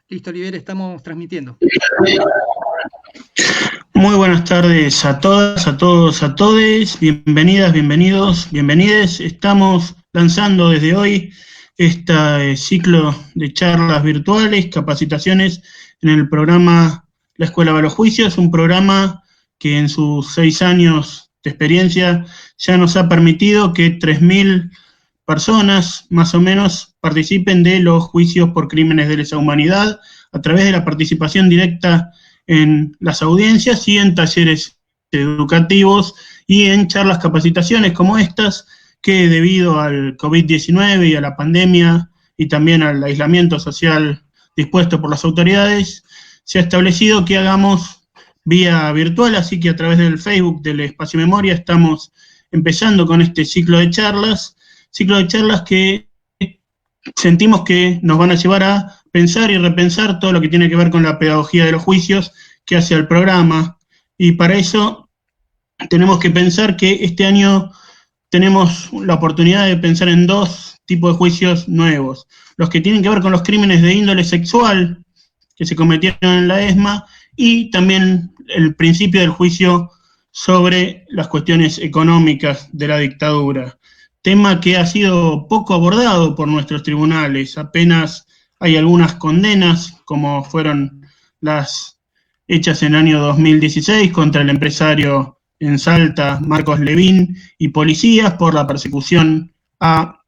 Listo, Oliver, estamos transmitiendo. Muy buenas tardes a todas, a todos, a todes. Bienvenidas, bienvenidos, bienvenides. Estamos lanzando desde hoy este ciclo de charlas virtuales, capacitaciones en el programa La Escuela de los Juicios, un programa que en sus 6 años de experiencia ya nos ha permitido que 3.000 personas, más o menos, participen de los juicios por crímenes de lesa humanidad a través de la participación directa en las audiencias y en talleres educativos y en charlas capacitaciones como estas, que debido al COVID-19 y a la pandemia y también al aislamiento social dispuesto por las autoridades, se ha establecido que hagamos vía virtual, así que a través del Facebook del Espacio Memoria estamos empezando con este ciclo de charlas que sentimos que nos van a llevar a pensar y repensar todo lo que tiene que ver con la pedagogía de los juicios que hace el programa. Y para eso tenemos que pensar que este año tenemos la oportunidad de pensar en 2 tipos de juicios nuevos. Los que tienen que ver con los crímenes de índole sexual que se cometieron en la ESMA y también el principio del juicio sobre las cuestiones económicas de la dictadura. Tema que ha sido poco abordado por nuestros tribunales. Apenas hay algunas condenas, como fueron las hechas en el año 2016 contra el empresario en Salta, Marcos Levín, y policías por la persecución a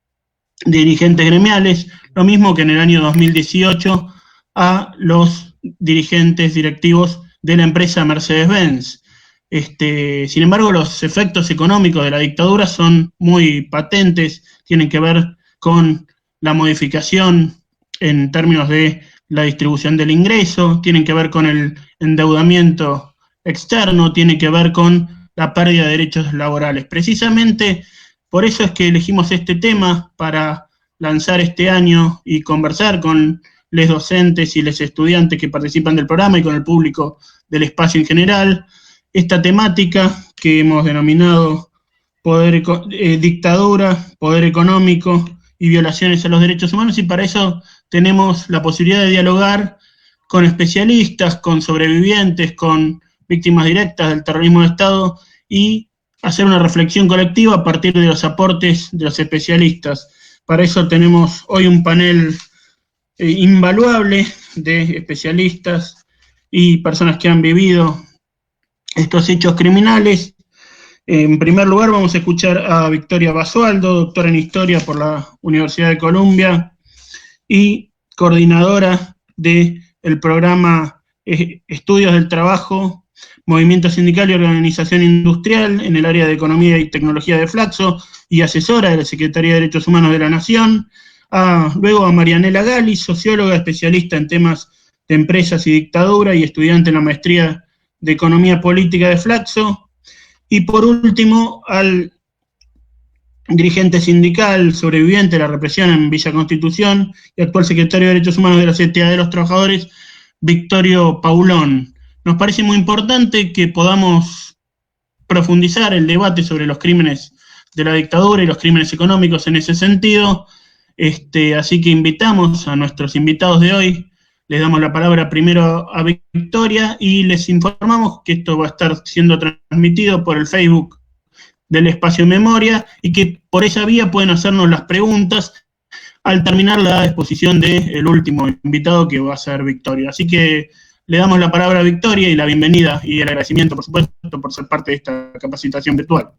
dirigentes gremiales, lo mismo que en el año 2018 a los dirigentes directivos de la empresa Mercedes-Benz. Sin embargo, los efectos económicos de la dictadura son muy patentes, tienen que ver con la modificación en términos de la distribución del ingreso, tienen que ver con el endeudamiento externo, tiene que ver con la pérdida de derechos laborales. Precisamente por eso es que elegimos este tema para lanzar este año y conversar con los docentes y los estudiantes que participan del programa y con el público del espacio en general. Esta temática que hemos denominado dictadura, poder económico y violaciones a los derechos humanos, y para eso tenemos la posibilidad de dialogar con especialistas, con sobrevivientes, con víctimas directas del terrorismo de Estado y hacer una reflexión colectiva a partir de los aportes de los especialistas. Para eso tenemos hoy un panel invaluable de especialistas y personas que han vivido estos hechos criminales. En primer lugar vamos a escuchar a Victoria Basualdo, doctora en Historia por la Universidad de Columbia y coordinadora del programa Estudios del Trabajo, Movimiento Sindical y Organización Industrial en el área de Economía y Tecnología de Flaxo y asesora de la Secretaría de Derechos Humanos de la Nación. Luego a Marianela Gali, socióloga especialista en temas de empresas y dictadura y estudiante en la maestría de Economía Política de Flaxo. Y por último, al dirigente sindical, sobreviviente de la represión en Villa Constitución y actual secretario de Derechos Humanos de la CTA de los Trabajadores, Victorio Paulón. Nos parece muy importante que podamos profundizar el debate sobre los crímenes de la dictadura y los crímenes económicos en ese sentido. Así que invitamos a nuestros invitados de hoy. Les damos la palabra primero a Victoria y les informamos que esto va a estar siendo transmitido por el Facebook del Espacio Memoria y que por esa vía pueden hacernos las preguntas al terminar la exposición del último invitado, que va a ser Victoria. Así que le damos la palabra a Victoria y la bienvenida y el agradecimiento, por supuesto, por ser parte de esta capacitación virtual.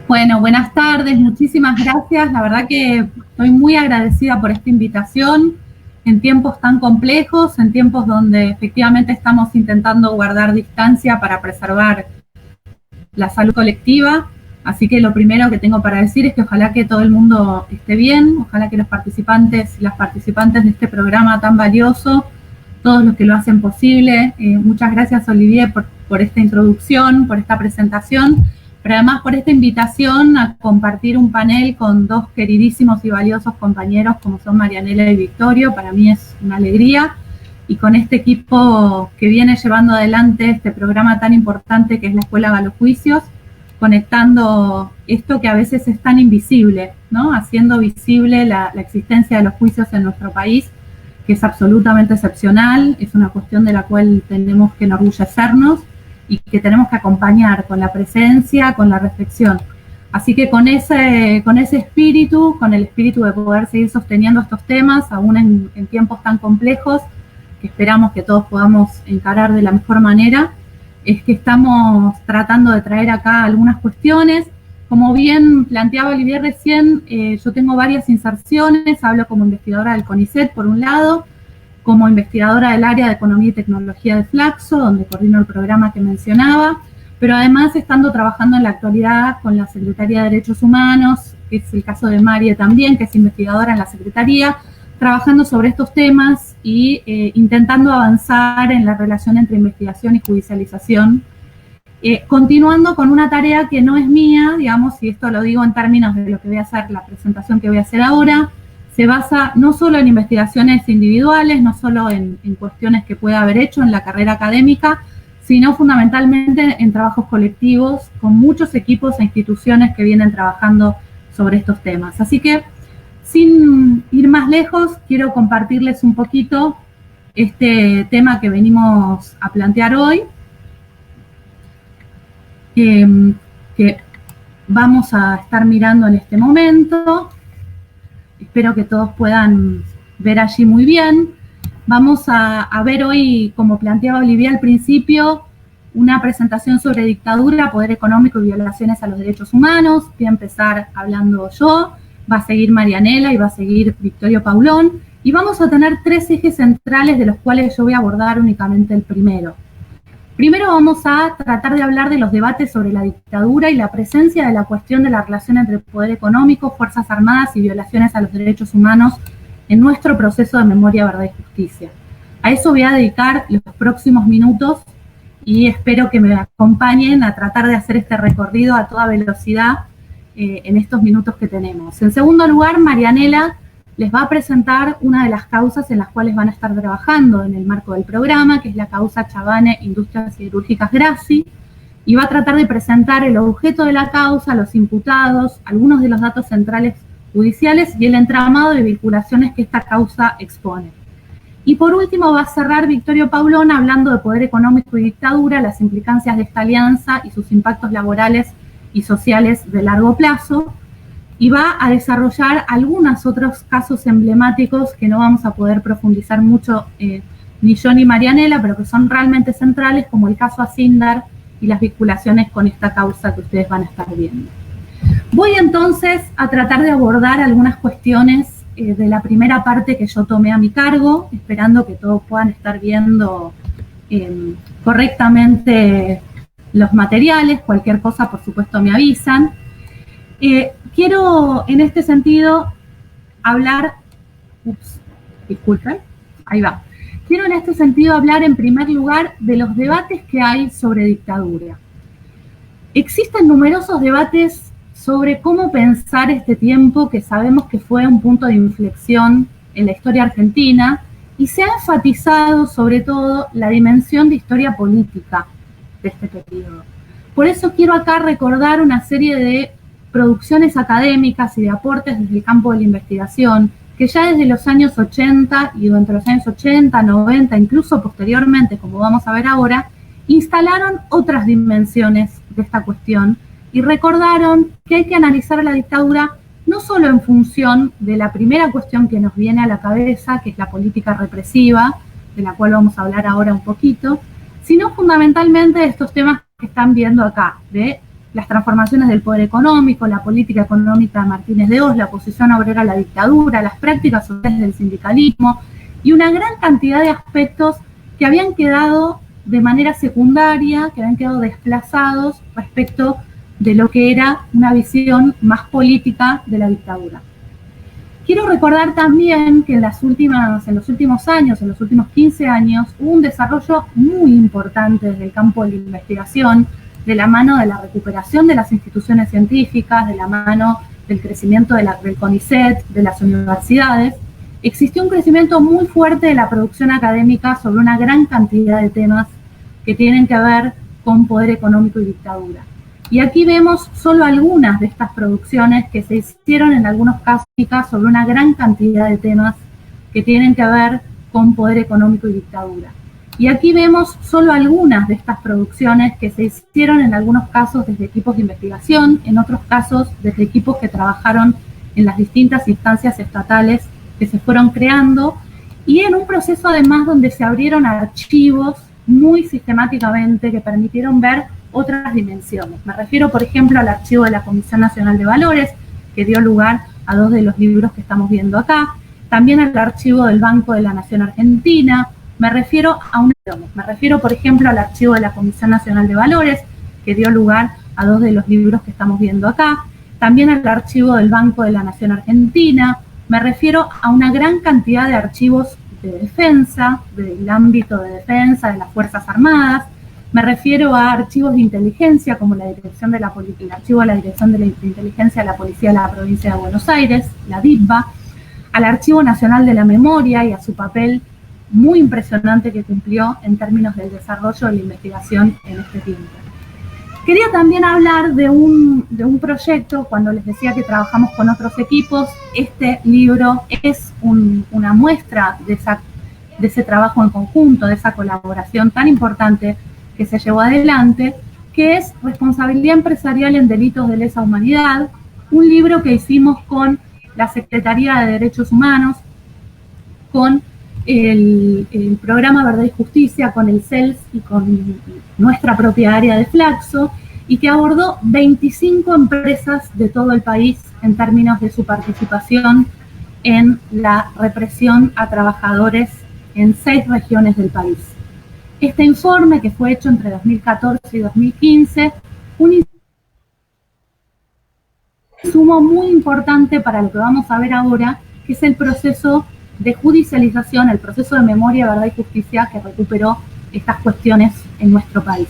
Bueno, buenas tardes, muchísimas gracias. La verdad que estoy muy agradecida por esta invitación en tiempos tan complejos, en tiempos donde efectivamente estamos intentando guardar distancia para preservar la salud colectiva. Así que lo primero que tengo para decir es que ojalá que todo el mundo esté bien, ojalá que los participantes y las participantes de este programa tan valioso, todos los que lo hacen posible. Muchas gracias, Olivier, por esta introducción, por esta presentación, pero además por esta invitación a compartir un panel con 2 queridísimos y valiosos compañeros como son Marianela y Victorio. Para mí es una alegría, y con este equipo que viene llevando adelante este programa tan importante que es la Escuela de los Juicios, conectando esto que a veces es tan invisible, ¿no? Haciendo visible la existencia de los juicios en nuestro país, que es absolutamente excepcional, es una cuestión de la cual tenemos que enorgullecernos y que tenemos que acompañar con la presencia, con la reflexión. Así que con ese espíritu, con el espíritu de poder seguir sosteniendo estos temas, aún en tiempos tan complejos, que esperamos que todos podamos encarar de la mejor manera, es que estamos tratando de traer acá algunas cuestiones. Como bien planteaba Olivier recién, yo tengo varias inserciones, hablo como investigadora del CONICET por un lado, como investigadora del área de Economía y Tecnología de Flaxo, donde coordino el programa que mencionaba, pero además estando trabajando en la actualidad con la Secretaría de Derechos Humanos, que es el caso de Marie también, que es investigadora en la Secretaría, trabajando sobre estos temas y intentando avanzar en la relación entre investigación y judicialización, continuando con una tarea que no es mía, digamos, y esto lo digo en términos de lo que voy a hacer, la presentación que voy a hacer ahora, se basa no solo en investigaciones individuales, no solo en cuestiones que pueda haber hecho en la carrera académica, sino fundamentalmente en trabajos colectivos con muchos equipos e instituciones que vienen trabajando sobre estos temas. Así que, sin ir más lejos, quiero compartirles un poquito este tema que venimos a plantear hoy, que vamos a estar mirando en este momento. Espero que todos puedan ver allí muy bien. Vamos a ver hoy, como planteaba Olivia al principio, una presentación sobre dictadura, poder económico y violaciones a los derechos humanos. Voy a empezar hablando yo, va a seguir Marianela y va a seguir Victorio Paulón. Y vamos a tener tres ejes centrales de los cuales yo voy a abordar únicamente el primero. Primero vamos a tratar de hablar de los debates sobre la dictadura y la presencia de la cuestión de la relación entre el poder económico, fuerzas armadas y violaciones a los derechos humanos en nuestro proceso de memoria, verdad y justicia. A eso voy a dedicar los próximos minutos y espero que me acompañen a tratar de hacer este recorrido a toda velocidad en estos minutos que tenemos. En segundo lugar, Marianela les va a presentar una de las causas en las cuales van a estar trabajando en el marco del programa, que es la causa Chavane Industrias Siderúrgicas Grassi, y va a tratar de presentar el objeto de la causa, los imputados, algunos de los datos centrales judiciales y el entramado de vinculaciones que esta causa expone. Y por último va a cerrar Victorio Paulón hablando de poder económico y dictadura, las implicancias de esta alianza y sus impactos laborales y sociales de largo plazo, y va a desarrollar algunos otros casos emblemáticos que no vamos a poder profundizar mucho ni yo ni Marianela, pero que son realmente centrales, como el caso Asindar y las vinculaciones con esta causa que ustedes van a estar viendo. Voy entonces a tratar de abordar algunas cuestiones de la primera parte que yo tomé a mi cargo, esperando que todos puedan estar viendo correctamente los materiales. Cualquier cosa, por supuesto, me avisan. Quiero, en este sentido, hablar... disculpen, ahí va. Quiero, en este sentido, hablar, en primer lugar, de los debates que hay sobre dictadura. Existen numerosos debates sobre cómo pensar este tiempo que sabemos que fue un punto de inflexión en la historia argentina, y se ha enfatizado sobre todo la dimensión de historia política de este periodo. Por eso quiero acá recordar una serie de producciones académicas y de aportes desde el campo de la investigación, que ya desde los años 80 y durante los años 80, 90, incluso posteriormente, como vamos a ver ahora, instalaron otras dimensiones de esta cuestión y recordaron que hay que analizar la dictadura no solo en función de la primera cuestión que nos viene a la cabeza, que es la política represiva, de la cual vamos a hablar ahora un poquito, sino fundamentalmente de estos temas que están viendo acá, de las transformaciones del poder económico, la política económica de Martínez de Hoz, la oposición obrera a la dictadura, las prácticas sociales del sindicalismo y una gran cantidad de aspectos que habían quedado de manera secundaria, que habían quedado desplazados respecto de lo que era una visión más política de la dictadura. Quiero recordar también que en los últimos años, en los últimos 15 años, hubo un desarrollo muy importante desde el campo de la investigación, de la mano de la recuperación de las instituciones científicas, de la mano del crecimiento del CONICET, de las universidades. Existió un crecimiento muy fuerte de la producción académica sobre una gran cantidad de temas que tienen que ver con poder económico y dictadura. Y aquí vemos solo algunas de estas producciones que se hicieron en algunos casos sobre una gran cantidad de temas que tienen que ver con poder económico y dictadura. Y aquí vemos solo algunas de estas producciones que se hicieron en algunos casos desde equipos de investigación, en otros casos desde equipos que trabajaron en las distintas instancias estatales que se fueron creando, y en un proceso además donde se abrieron archivos muy sistemáticamente que permitieron ver otras dimensiones. Me refiero, por ejemplo, al archivo de la Comisión Nacional de Valores, que dio lugar a 2 de los libros que estamos viendo acá, también al archivo del Banco de la Nación Argentina. Me refiero, por ejemplo, al archivo de la Comisión Nacional de Valores, que dio lugar a 2 de los libros que estamos viendo acá, también al archivo del Banco de la Nación Argentina. Me refiero a una gran cantidad de archivos de defensa, del ámbito de defensa de las Fuerzas Armadas. Me refiero a archivos de inteligencia, como la dirección de el archivo de la Dirección de Inteligencia de la Policía de la Provincia de Buenos Aires, la DITBA, al Archivo Nacional de la Memoria y a su papel muy impresionante que cumplió en términos del desarrollo de la investigación en este tiempo. Quería también hablar de un proyecto, cuando les decía que trabajamos con otros equipos. Este libro es una muestra de ese trabajo en conjunto, de esa colaboración tan importante que se llevó adelante, que es Responsabilidad Empresarial en Delitos de Lesa Humanidad, un libro que hicimos con la Secretaría de Derechos Humanos, con el programa Verdad y Justicia, con el CELS y con nuestra propia área de Flaxo, y que abordó 25 empresas de todo el país en términos de su participación en la represión a trabajadores en 6 regiones del país. Este informe, que fue hecho entre 2014 y 2015, un insumo muy importante para lo que vamos a ver ahora, que es el proceso de judicialización, el proceso de memoria, verdad y justicia que recuperó estas cuestiones en nuestro país.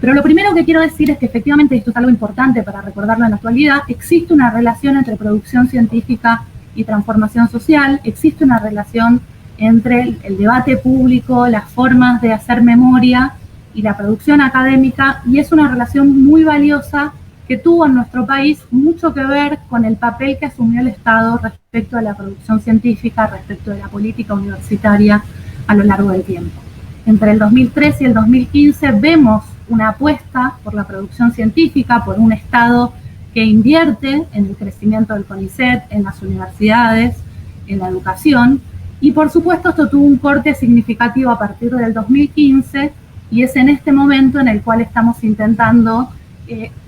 Pero lo primero que quiero decir es que efectivamente, esto es algo importante para recordarlo en la actualidad, existe una relación entre producción científica y transformación social, existe una relación entre el debate público, las formas de hacer memoria y la producción académica, y es una relación muy valiosa que tuvo en nuestro país mucho que ver con el papel que asumió el Estado respecto a la producción científica, respecto de la política universitaria a lo largo del tiempo. Entre el 2013 y el 2015 vemos una apuesta por la producción científica, por un Estado que invierte en el crecimiento del CONICET, en las universidades, en la educación, y por supuesto esto tuvo un corte significativo a partir del 2015, y es en este momento en el cual estamos intentando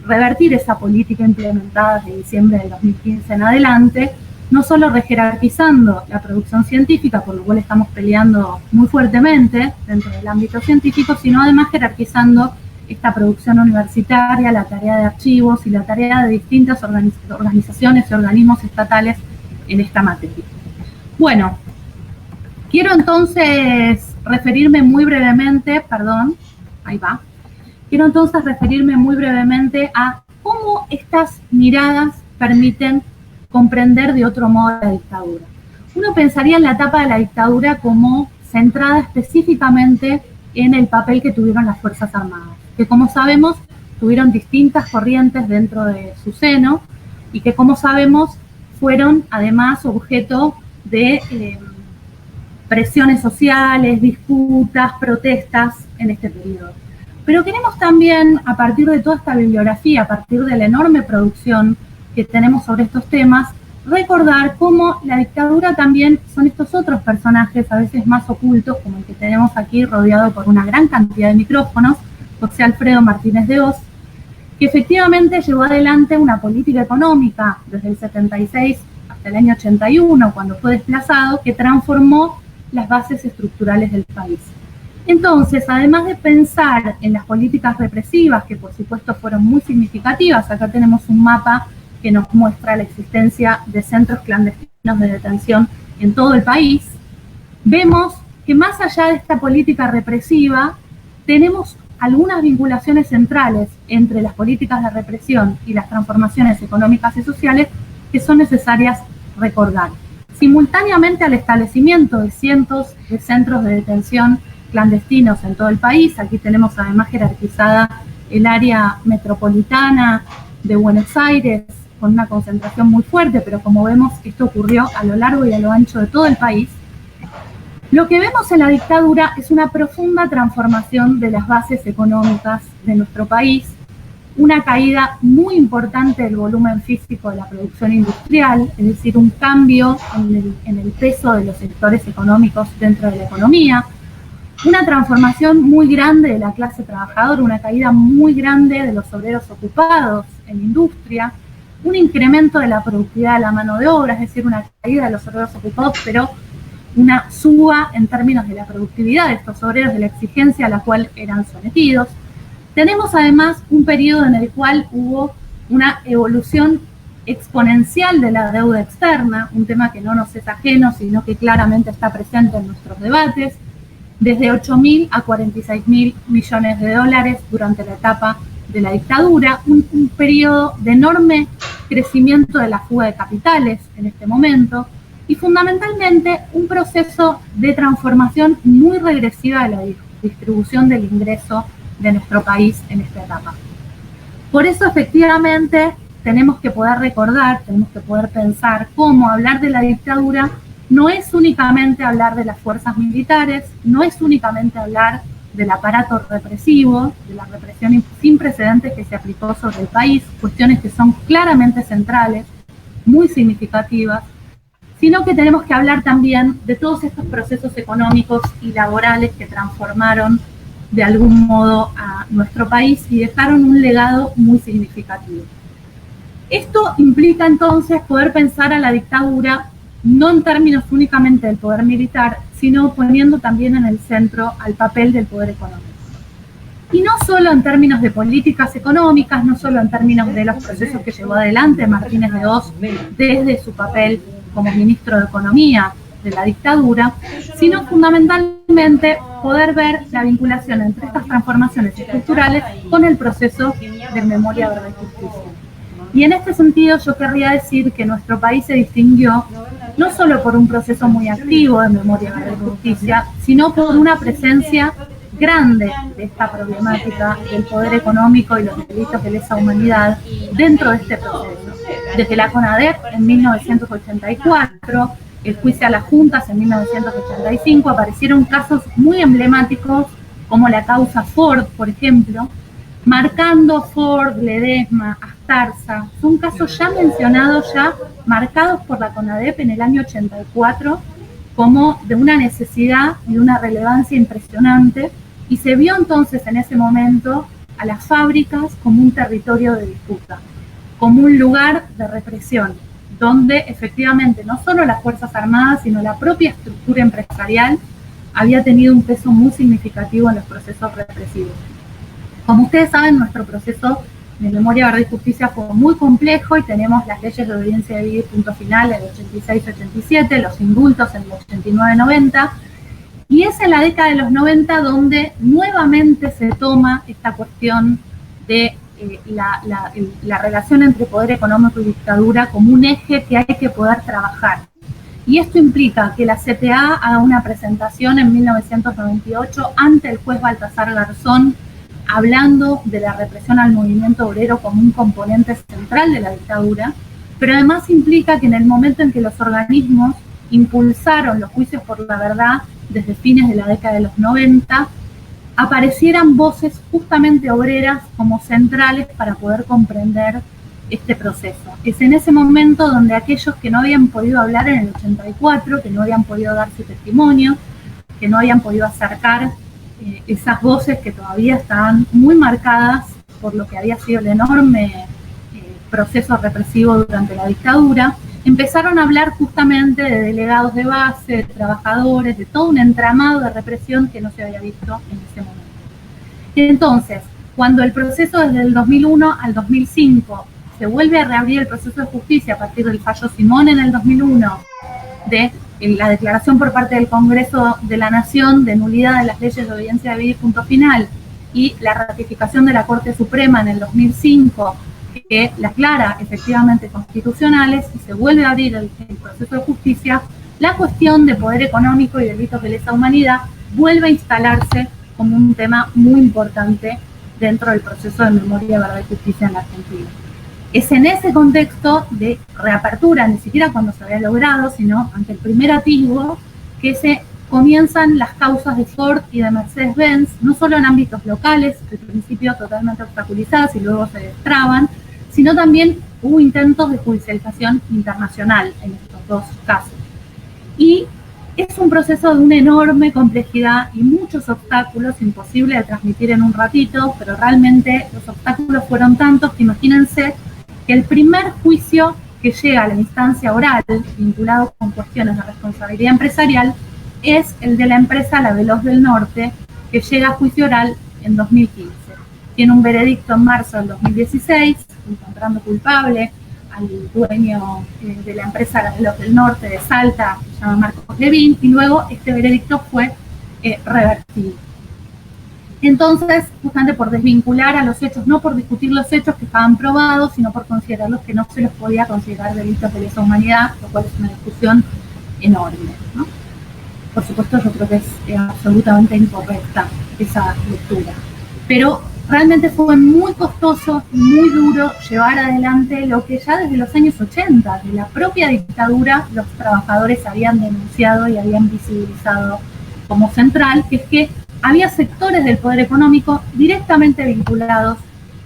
revertir esa política implementada desde diciembre del 2015 en adelante, no solo rejerarquizando la producción científica, por lo cual estamos peleando muy fuertemente dentro del ámbito científico, sino además jerarquizando esta producción universitaria, la tarea de archivos y la tarea de distintas organizaciones y organismos estatales en esta materia. Bueno, quiero entonces referirme muy brevemente, quiero entonces referirme muy brevemente a cómo estas miradas permiten comprender de otro modo la dictadura. Uno pensaría en la etapa de la dictadura como centrada específicamente en el papel que tuvieron las Fuerzas Armadas, que como sabemos tuvieron distintas corrientes dentro de su seno y que como sabemos fueron además objeto de presiones sociales, disputas, protestas en este periodo. Pero queremos también, a partir de toda esta bibliografía, a partir de la enorme producción que tenemos sobre estos temas, recordar cómo la dictadura también son estos otros personajes, a veces más ocultos, como el que tenemos aquí rodeado por una gran cantidad de micrófonos, José Alfredo Martínez de Hoz, que efectivamente llevó adelante una política económica desde el 76 hasta el año 81, cuando fue desplazado, que transformó las bases estructurales del país. Entonces, además de pensar en las políticas represivas, que por supuesto fueron muy significativas, acá tenemos un mapa que nos muestra la existencia de centros clandestinos de detención en todo el país, vemos que más allá de esta política represiva, tenemos algunas vinculaciones centrales entre las políticas de represión y las transformaciones económicas y sociales que son necesarias recordar. Simultáneamente al establecimiento de cientos de centros de detención clandestinos en todo el país, aquí tenemos además jerarquizada el área metropolitana de Buenos Aires, con una concentración muy fuerte, pero como vemos, esto ocurrió a lo largo y a lo ancho de todo el país. Lo que vemos en la dictadura es una profunda transformación de las bases económicas de nuestro país, una caída muy importante del volumen físico de la producción industrial, es decir, un cambio en el peso de los sectores económicos dentro de la economía, una transformación muy grande de la clase trabajadora, una caída muy grande de los obreros ocupados en industria, un incremento de la productividad de la mano de obra, es decir, una caída de los obreros ocupados, pero una suba en términos de la productividad de estos obreros, de la exigencia a la cual eran sometidos. Tenemos además un periodo en el cual hubo una evolución exponencial de la deuda externa, un tema que no nos es ajeno, sino que claramente está presente en nuestros debates, desde 8.000 a 46.000 millones de dólares durante la etapa de la dictadura, un periodo de enorme crecimiento de la fuga de capitales en este momento, y fundamentalmente un proceso de transformación muy regresiva de la distribución del ingreso de nuestro país en esta etapa. Por eso, efectivamente, tenemos que poder recordar, tenemos que poder pensar cómo hablar de la dictadura no es únicamente hablar de las fuerzas militares, no es únicamente hablar del aparato represivo, de la represión sin precedentes que se aplicó sobre el país, cuestiones que son claramente centrales, muy significativas, sino que tenemos que hablar también de todos estos procesos económicos y laborales que transformaron de algún modo a nuestro país y dejaron un legado muy significativo. Esto implica entonces poder pensar a la dictadura no en términos únicamente del poder militar, sino poniendo también en el centro al papel del poder económico. Y no solo en términos de políticas económicas, no solo en términos de los procesos que llevó adelante Martínez de Hoz desde su papel como ministro de Economía de la dictadura, sino fundamentalmente poder ver la vinculación entre estas transformaciones estructurales con el proceso de memoria, verdad y justicia. Y en este sentido yo querría decir que nuestro país se distinguió no solo por un proceso muy activo de memoria, verdad y justicia, sino por una presencia grande de esta problemática del poder económico y los delitos de lesa humanidad dentro de este proceso. Desde la CONADEP en 1984, el juicio a las juntas en 1985, aparecieron casos muy emblemáticos como la causa Ford, por ejemplo, marcando Ford, Ledesma, Astarza, son casos ya mencionados, ya marcados por la CONADEP en el año 84 como de una necesidad y una relevancia impresionante, y se vio entonces en ese momento a las fábricas como un territorio de disputa, como un lugar de represión, donde efectivamente no solo las Fuerzas Armadas, sino la propia estructura empresarial había tenido un peso muy significativo en los procesos represivos. Como ustedes saben, nuestro proceso de memoria, verdad y justicia fue muy complejo y tenemos las leyes de obediencia debida y punto final en el 86-87, los indultos en el 89-90, y es en la década de los 90 donde nuevamente se toma esta cuestión de la relación entre poder económico y dictadura como un eje que hay que poder trabajar. Y esto implica que la CTA haga una presentación en 1998 ante el juez Baltasar Garzón, hablando de la represión al movimiento obrero como un componente central de la dictadura, pero además implica que en el momento en que los organismos impulsaron los juicios por la verdad desde fines de la década de los 90, aparecieran voces justamente obreras como centrales para poder comprender este proceso. Es en ese momento donde aquellos que no habían podido hablar en el 84, que no habían podido dar su testimonio, que no habían podido acercar esas voces que todavía estaban muy marcadas por lo que había sido el enorme proceso represivo durante la dictadura, empezaron a hablar justamente de delegados de base, de trabajadores, de todo un entramado de represión que no se había visto en ese momento. Entonces, cuando el proceso desde el 2001 al 2005 se vuelve a reabrir el proceso de justicia a partir del fallo Simón en el 2001, de la declaración por parte del Congreso de la Nación de nulidad de las leyes de obediencia debida y punto final, y la ratificación de la Corte Suprema en el 2005, que las declara efectivamente constitucionales, y se vuelve a abrir el proceso de justicia, la cuestión de poder económico y delitos de lesa humanidad vuelve a instalarse como un tema muy importante dentro del proceso de memoria, verdad y justicia en la Argentina. Es en ese contexto de reapertura, ni siquiera cuando se había logrado, sino ante el primer atisbo, que se comienzan las causas de Ford y de Mercedes-Benz, no solo en ámbitos locales, al principio totalmente obstaculizadas y luego se destraban, sino también hubo intentos de judicialización internacional en estos dos casos. Y es un proceso de una enorme complejidad y muchos obstáculos, imposible de transmitir en un ratito, pero realmente los obstáculos fueron tantos que imagínense que el primer juicio que llega a la instancia oral, vinculado con cuestiones de responsabilidad empresarial, es el de la empresa La Veloz del Norte, que llega a juicio oral en 2015. Tiene un veredicto en marzo del 2016, encontrando culpable al dueño de la empresa La Veloz del Norte de Salta, que se llama Marcos Levín, y luego este veredicto fue revertido. Entonces, justamente por desvincular a los hechos, no por discutir los hechos que estaban probados, sino por considerarlos que no se los podía considerar delitos de lesa humanidad, lo cual es una discusión enorme, ¿no? Por supuesto, yo creo que es absolutamente incorrecta esa lectura. Pero realmente fue muy costoso y muy duro llevar adelante lo que ya desde los años 80, de la propia dictadura, los trabajadores habían denunciado y habían visibilizado como central, que es que había sectores del poder económico directamente vinculados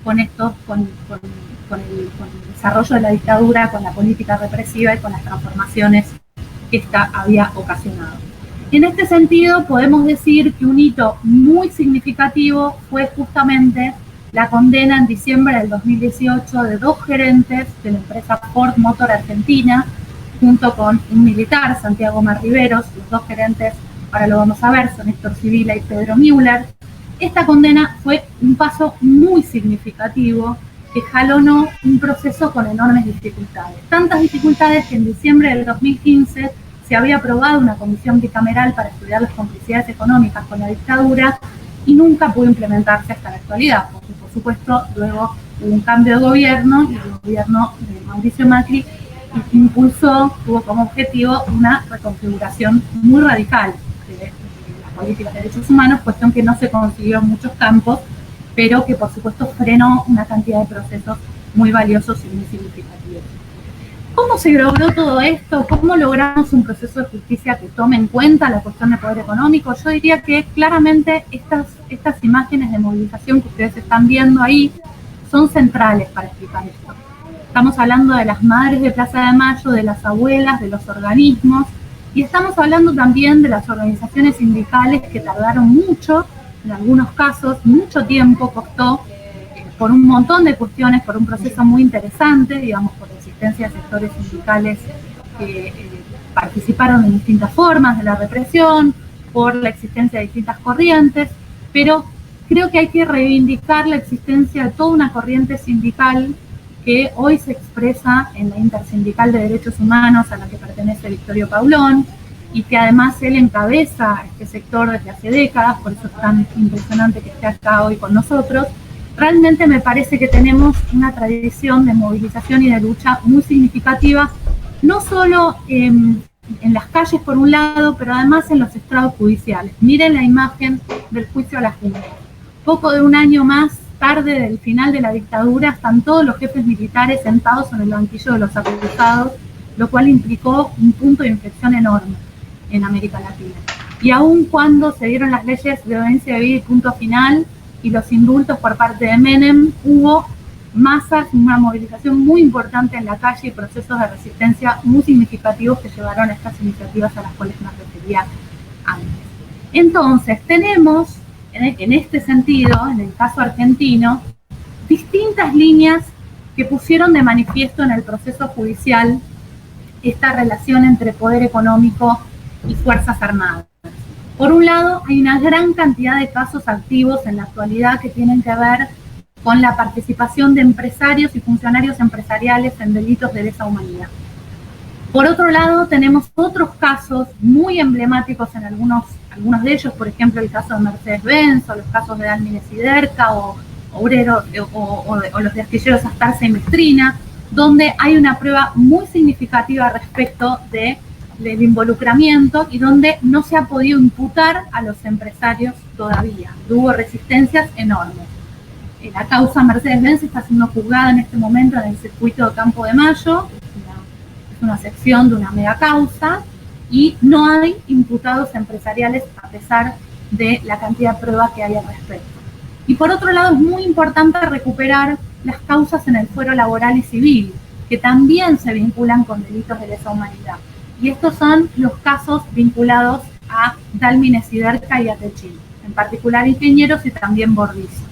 con esto, con el desarrollo de la dictadura, con la política represiva y con las transformaciones que esta había ocasionado. En este sentido, podemos decir que un hito muy significativo fue justamente la condena en diciembre del 2018 de dos gerentes de la empresa Ford Motor Argentina, junto con un militar, Santiago Marriveros. Los dos gerentes, ahora lo vamos a ver, son Héctor Sibila y Pedro Müller. Esta condena fue un paso muy significativo que jalonó un proceso con enormes dificultades. Tantas dificultades que en diciembre del 2015 se había aprobado una comisión bicameral para estudiar las complicidades económicas con la dictadura y nunca pudo implementarse hasta la actualidad, porque por supuesto luego hubo un cambio de gobierno y el gobierno de Mauricio Macri impulsó, tuvo como objetivo una reconfiguración muy radical de las políticas de derechos humanos, cuestión que no se consiguió en muchos campos, pero que por supuesto frenó una cantidad de procesos muy valiosos y muy significativos. ¿Cómo se logró todo esto? ¿Cómo logramos un proceso de justicia que tome en cuenta la cuestión del poder económico? Yo diría que claramente estas imágenes de movilización que ustedes están viendo ahí son centrales para explicar esto. Estamos hablando de las madres de Plaza de Mayo, de las abuelas, de los organismos, y estamos hablando también de las organizaciones sindicales que tardaron mucho, en algunos casos mucho tiempo costó, por un montón de cuestiones, por un proceso muy interesante, digamos, por la existencia de sectores sindicales que participaron en distintas formas de la represión, por la existencia de distintas corrientes, pero creo que hay que reivindicar la existencia de toda una corriente sindical que hoy se expresa en la Intersindical de Derechos Humanos, a la que pertenece Victorio Paulón, y que además él encabeza este sector desde hace décadas, por eso es tan impresionante que esté acá hoy con nosotros. Realmente me parece que tenemos una tradición de movilización y de lucha muy significativa, no solo en las calles por un lado, pero además en los estrados judiciales. Miren la imagen del juicio a la Junta. Poco de un año más tarde del final de la dictadura, están todos los jefes militares sentados en el banquillo de los acusados, lo cual implicó un punto de inflexión enorme en América Latina. Y aun cuando se dieron las leyes de obediencia debida y punto final, y los indultos por parte de Menem, hubo masas, una movilización muy importante en la calle y procesos de resistencia muy significativos que llevaron a estas iniciativas a las cuales me refería antes. Entonces, tenemos, en este sentido, en el caso argentino, distintas líneas que pusieron de manifiesto en el proceso judicial esta relación entre poder económico y fuerzas armadas. Por un lado, hay una gran cantidad de casos activos en la actualidad que tienen que ver con la participación de empresarios y funcionarios empresariales en delitos de lesa humanidad. Por otro lado, tenemos otros casos muy emblemáticos en algunos de ellos, por ejemplo, el caso de Mercedes-Benz, o los casos de Dalmines y Derca, o los de Astilleros Astarza y Mestrina, donde hay una prueba muy significativa respecto del involucramiento y donde no se ha podido imputar a los empresarios todavía. Hubo resistencias enormes. La causa Mercedes-Benz está siendo juzgada en este momento en el circuito de Campo de Mayo, es una sección de una mega causa, y no hay imputados empresariales a pesar de la cantidad de prueba que hay al respecto. Y por otro lado, es muy importante recuperar las causas en el fuero laboral y civil, que también se vinculan con delitos de lesa humanidad. Y estos son los casos vinculados a Dalmine Siderca y a Techín, en particular ingenieros y también Bordizo.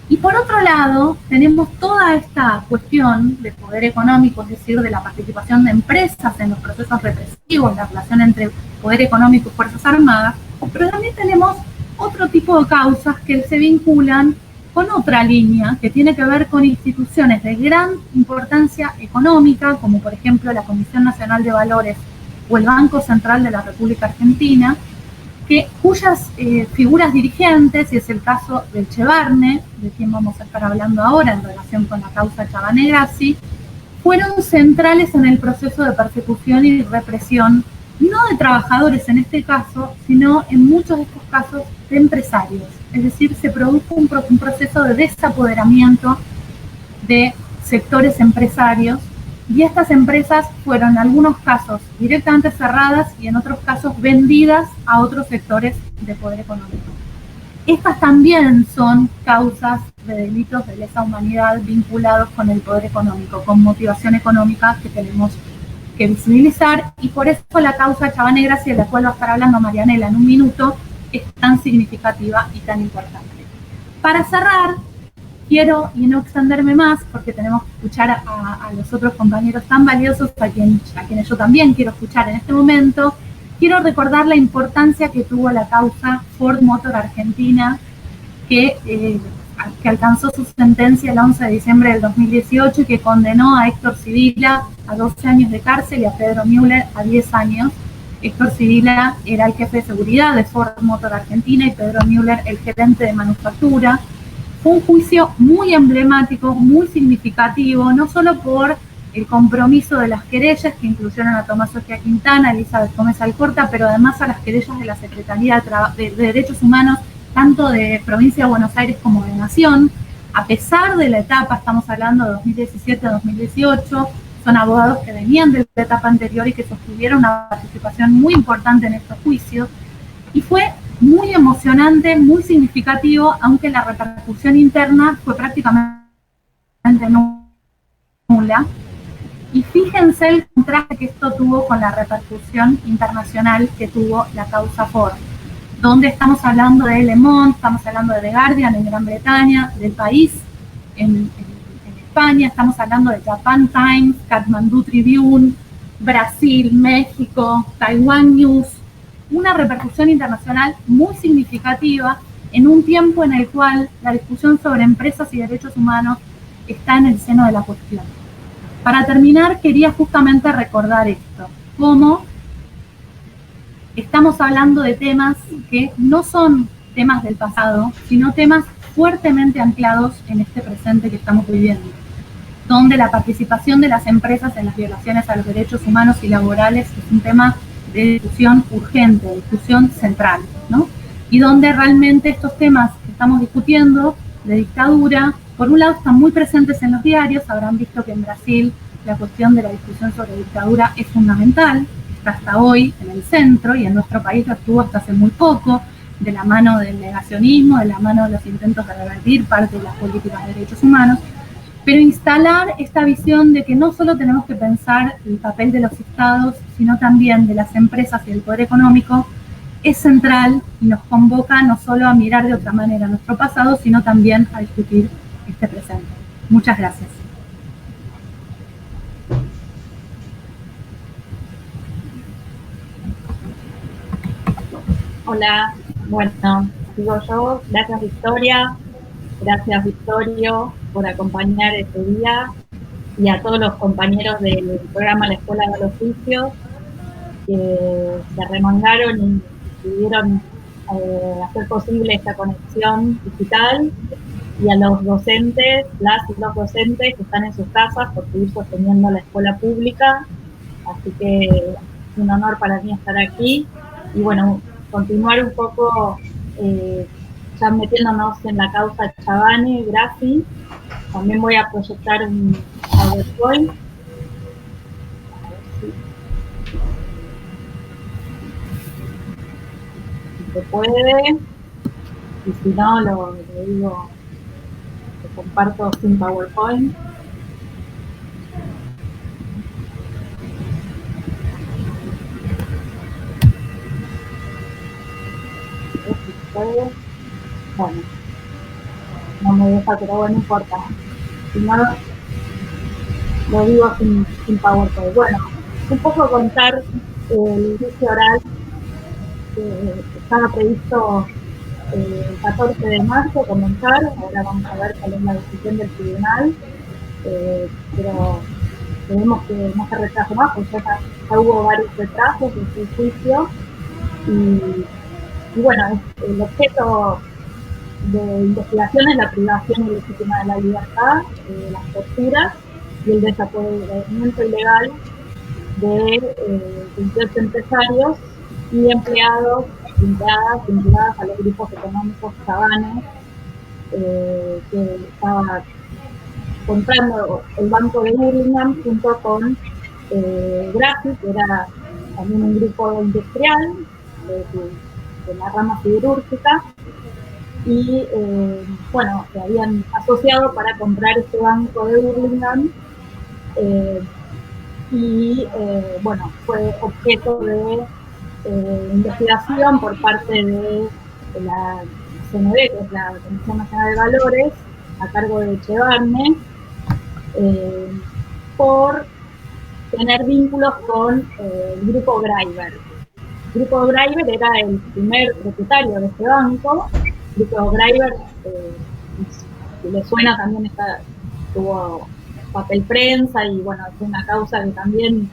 Y por otro lado, tenemos toda esta cuestión de poder económico, es decir, de la participación de empresas en los procesos represivos, la relación entre poder económico y Fuerzas Armadas, pero también tenemos otro tipo de causas que se vinculan con otra línea que tiene que ver con instituciones de gran importancia económica, como por ejemplo la Comisión Nacional de Valores o el Banco Central de la República Argentina, cuyas figuras dirigentes, y es el caso del Chevarne, de quien vamos a estar hablando ahora en relación con la causa Chavane-Grassi, fueron centrales en el proceso de persecución y represión, no de trabajadores en este caso, sino en muchos de estos casos de empresarios. Es decir, se produjo un proceso de desapoderamiento de sectores empresarios, y estas empresas fueron en algunos casos directamente cerradas y en otros casos vendidas a otros sectores de poder económico. Estas también son causas de delitos de lesa humanidad vinculados con el poder económico, con motivación económica que tenemos que visibilizar, y por eso la causa Chavane-Grassi, de la cual va a estar hablando Marianela en un minuto, es tan significativa y tan importante. Para cerrar, quiero, y no extenderme más, porque tenemos que escuchar a los otros compañeros tan valiosos, a quienes yo también quiero escuchar en este momento, quiero recordar la importancia que tuvo la causa Ford Motor Argentina, que alcanzó su sentencia el 11 de diciembre del 2018 y que condenó a Héctor Civila a 12 años de cárcel y a Pedro Müller a 10 años. Héctor Civila era el jefe de seguridad de Ford Motor Argentina y Pedro Müller el gerente de manufactura. Fue un juicio muy emblemático, muy significativo, no solo por el compromiso de las querellas que incluyeron a Tomás Sofía Quintana, Elizabeth Gómez Alcorta, pero además a las querellas de la Secretaría de Derechos Humanos, tanto de Provincia de Buenos Aires como de Nación. A pesar de la etapa, estamos hablando de 2017-2018, son abogados que venían de la etapa anterior y que sostuvieron una participación muy importante en estos juicios, y fue muy emocionante, muy significativo, aunque la repercusión interna fue prácticamente nula. Y fíjense el contraste que esto tuvo con la repercusión internacional que tuvo la causa Ford, donde estamos hablando de Le Monde, estamos hablando de The Guardian en Gran Bretaña, del País en España, estamos hablando de Japan Times, Kathmandu Tribune, Brasil, México, Taiwan News, una repercusión internacional muy significativa en un tiempo en el cual la discusión sobre empresas y derechos humanos está en el seno de la cuestión. Para terminar, quería justamente recordar esto, cómo estamos hablando de temas que no son temas del pasado, sino temas fuertemente anclados en este presente que estamos viviendo, donde la participación de las empresas en las violaciones a los derechos humanos y laborales es un tema de discusión urgente, de discusión central, ¿no? Y donde realmente estos temas que estamos discutiendo de dictadura, por un lado están muy presentes en los diarios, habrán visto que en Brasil la cuestión de la discusión sobre dictadura es fundamental, está hasta hoy en el centro, y en nuestro país lo estuvo hasta hace muy poco, de la mano del negacionismo, de la mano de los intentos de revertir parte de las políticas de derechos humanos, pero instalar esta visión de que no solo tenemos que pensar el papel de los estados, sino también de las empresas y del poder económico, es central y nos convoca no solo a mirar de otra manera nuestro pasado, sino también a discutir este presente. Muchas gracias. Hola, bueno, digo yo, gracias Victoria, gracias Victorio por acompañar este día, y a todos los compañeros del programa La Escuela de los Oficios que se remangaron y pudieron hacer posible esta conexión digital, y a los docentes, las y los docentes que están en sus casas por seguir sosteniendo la escuela pública. Así que es un honor para mí estar aquí, y bueno, continuar un poco ya metiéndonos en la causa Chavane-Grassi. También voy a proyectar un PowerPoint. se puede, y si no, lo digo, lo comparto sin PowerPoint. Bueno, no me deja, pero bueno, no importa. Si no, lo digo sin PowerPoint. Bueno, un poco contar el juicio oral que estaba previsto el 14 de marzo comenzar. Ahora vamos a ver cuál es la decisión del tribunal, pero tenemos que no se retrase más, porque ya hubo varios retrasos de este juicio. Y bueno, el objeto de investigación es la privación ilegítima de la libertad, las torturas y el desapoderamiento ilegal de 28 empresarios y empleados, vinculadas a los grupos económicos chavanes que estaba comprando el Banco de Burlingame junto con Graci, que era también un grupo industrial de la rama siderúrgica, y bueno, se habían asociado para comprar este Banco de Burlingame, y bueno, fue objeto de investigación por parte de la CNV, que es la Comisión Nacional de Valores, a cargo de Echevarne, por tener vínculos con el Grupo Greiber. El Grupo Greiber era el primer propietario de este banco. El Grupo Greiber, si le suena, también tuvo papel prensa, y bueno, fue una causa que también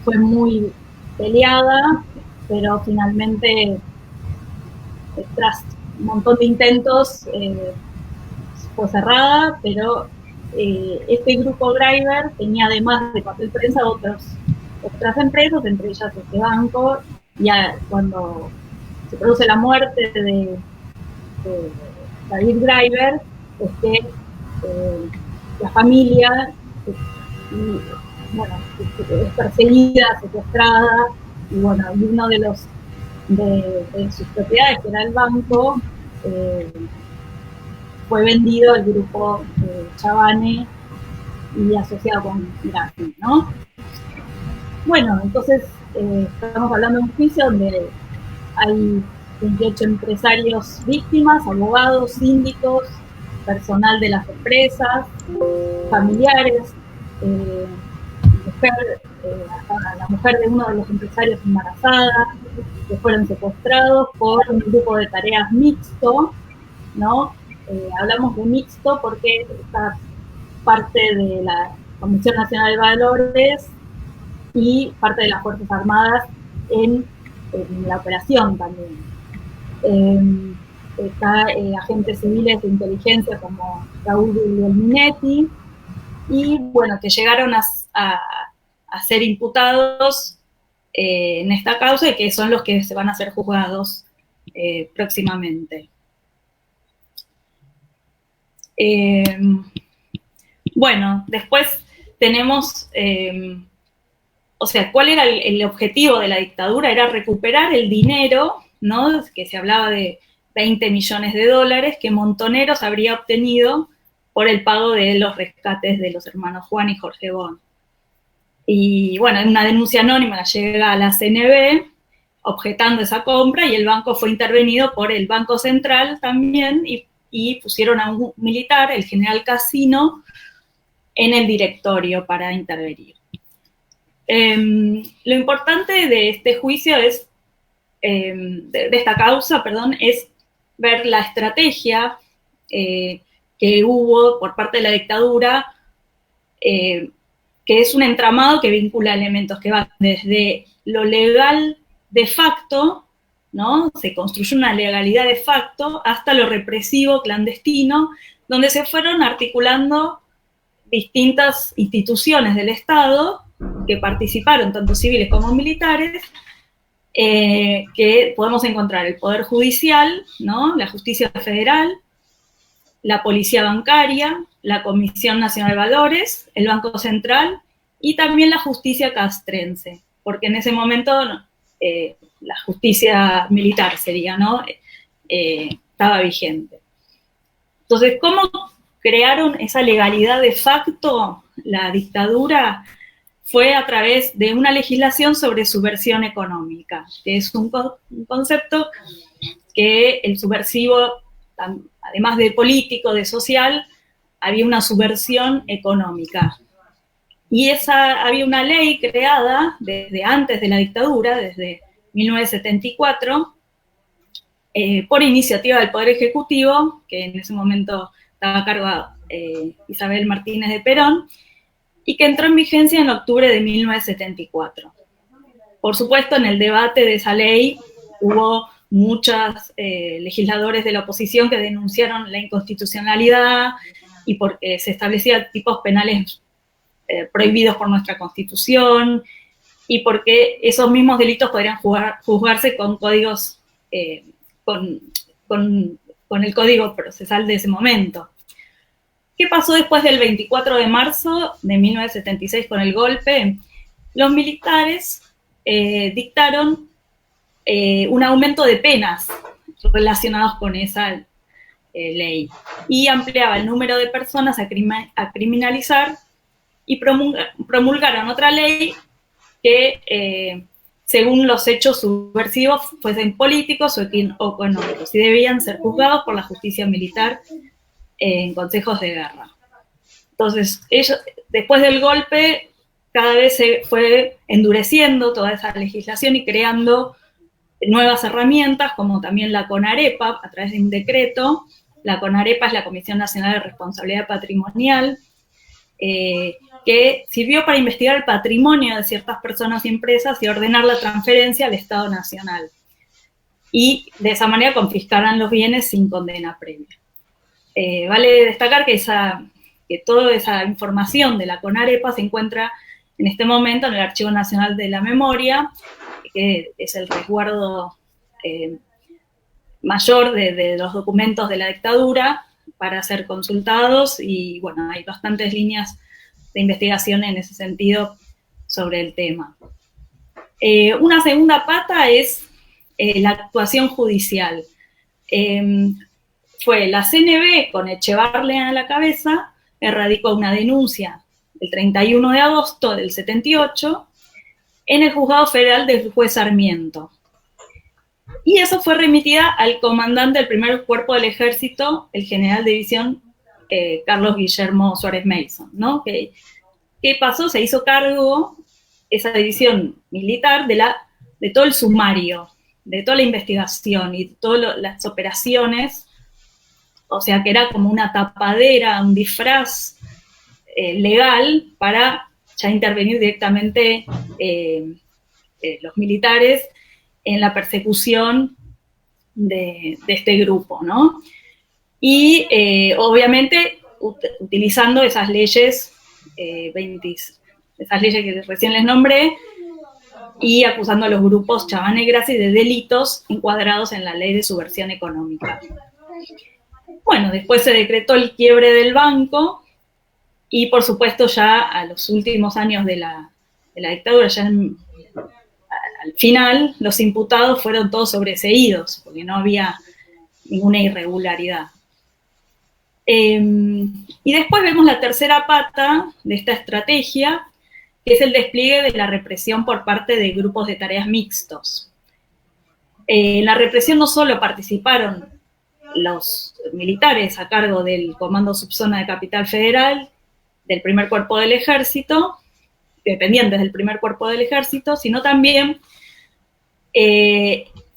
fue muy peleada, pero finalmente, tras un montón de intentos, fue cerrada. Pero este Grupo Greiber tenía, además de papel prensa, otras empresas, entre ellas este banco. Y cuando se produce la muerte de David Greiber, la familia bueno, es perseguida, secuestrada, y bueno, y uno de sus propiedades, que era el banco, fue vendido al grupo Chavane y asociado con Graci, ¿no? Bueno, entonces estamos hablando de un juicio donde hay 28 empresarios víctimas, abogados, síndicos, personal de las empresas, familiares, la mujer de uno de los empresarios embarazada, que fueron secuestrados por un grupo de tareas mixto, ¿no? Hablamos de mixto porque está parte de la Comisión Nacional de Valores y parte de las Fuerzas Armadas en la operación también. Está agentes civiles de inteligencia como Raúl Guglielminetti, y bueno, que llegaron a ser imputados en esta causa, y que son los que se van a ser juzgados próximamente. Bueno, después tenemos, o sea, ¿cuál era el objetivo de la dictadura? Era recuperar el dinero, ¿no? Que se hablaba de 20 millones de dólares que Montoneros habría obtenido por el pago de los rescates de los hermanos Juan y Jorge Bon. Y bueno, una denuncia anónima llega a la CNV objetando esa compra, y el banco fue intervenido por el Banco Central también, y pusieron a un militar, el general Casino, en el directorio para intervenir. Lo importante de este juicio es, de esta causa, perdón, es ver la estrategia que hubo por parte de la dictadura, que es un entramado que vincula elementos que van desde lo legal de facto, ¿no? Se construyó una legalidad de facto, hasta lo represivo clandestino, donde se fueron articulando distintas instituciones del Estado que participaron, tanto civiles como militares, que podemos encontrar el Poder Judicial, ¿no? La Justicia Federal, la Policía Bancaria, la Comisión Nacional de Valores, el Banco Central, y también la Justicia Castrense, porque en ese momento la justicia militar sería, ¿no? Estaba vigente. Entonces, ¿cómo crearon esa legalidad de facto? La dictadura fue a través de una legislación sobre subversión económica, que es un concepto que el subversivo, además de político, de social, había una subversión económica. Y había una ley creada desde antes de la dictadura, desde 1974, por iniciativa del Poder Ejecutivo, que en ese momento estaba a cargo Isabel Martínez de Perón, y que entró en vigencia en octubre de 1974. Por supuesto, en el debate de esa ley hubo muchos legisladores de la oposición que denunciaron la inconstitucionalidad y porque se establecían tipos penales prohibidos por nuestra Constitución y porque esos mismos delitos podrían juzgarse con códigos, con el código procesal de ese momento. ¿Qué pasó después del 24 de marzo de 1976 con el golpe? Los militares dictaron un aumento de penas relacionados con esa ley y ampliaba el número de personas a criminalizar y promulgaron otra ley que, según los hechos subversivos, fuesen políticos o económicos y debían ser juzgados por la justicia militar en consejos de guerra. Entonces, después del golpe, cada vez se fue endureciendo toda esa legislación y creando nuevas herramientas, como también la CONAREPA, a través de un decreto. La CONAREPA es la Comisión Nacional de Responsabilidad Patrimonial, que sirvió para investigar el patrimonio de ciertas personas y empresas y ordenar la transferencia al Estado Nacional. Y de esa manera confiscaran los bienes sin condena previa. Vale destacar que toda esa información de la CONAREPA se encuentra en este momento en el Archivo Nacional de la Memoria, que es el resguardo mayor de los documentos de la dictadura para ser consultados y bueno, hay bastantes líneas de investigación en ese sentido sobre el tema. Una segunda pata es la actuación judicial. Fue la CNB, con Echevarne a la cabeza, erradicó una denuncia el 31 de agosto del 78 en el Juzgado Federal del juez Sarmiento. Y eso fue remitida al comandante del primer cuerpo del ejército, el general de división Carlos Guillermo Suárez Mason, ¿no? ¿Qué pasó? Se hizo cargo esa división militar de todo el sumario, de toda la investigación y de todas las operaciones, o sea que era como una tapadera, un disfraz legal para ya intervenir directamente los militares en la persecución de este grupo, ¿no? Y obviamente utilizando esas leyes, esas leyes que recién les nombré, y acusando a los grupos Chavana y Grassi de delitos encuadrados en la ley de subversión económica. Bueno, después se decretó el quiebre del banco y por supuesto ya a los últimos años de la dictadura, ya al final, los imputados fueron todos sobreseídos, porque no había ninguna irregularidad. Y después vemos la tercera pata de esta estrategia, que es el despliegue de la represión por parte de grupos de tareas mixtos. En la represión no solo participaron los militares a cargo del Comando Subzona de Capital Federal, del primer cuerpo del ejército, dependientes del primer cuerpo del ejército, sino también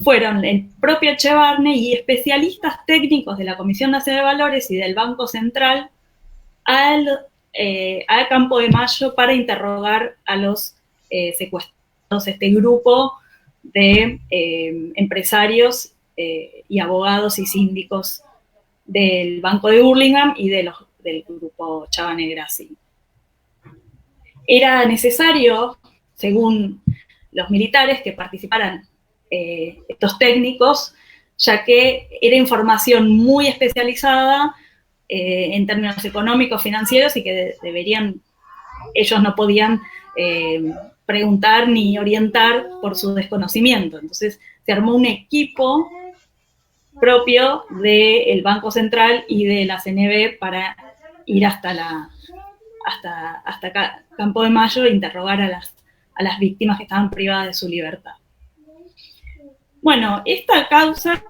fueron el propio Echevarne y especialistas técnicos de la Comisión Nacional de Valores y del Banco Central al Campo de Mayo para interrogar a los secuestrados, este grupo de empresarios y abogados y síndicos del Banco de Burlingame y del grupo Chavana y Grassi. Era necesario, según los militares, que participaran estos técnicos, ya que era información muy especializada en términos económicos, financieros, y que ellos no podían preguntar ni orientar por su desconocimiento. Entonces se armó un equipo propio del Banco Central y de la CNB para ir hasta Campo de Mayo e interrogar a las víctimas que estaban privadas de su libertad. Bueno, esta causa,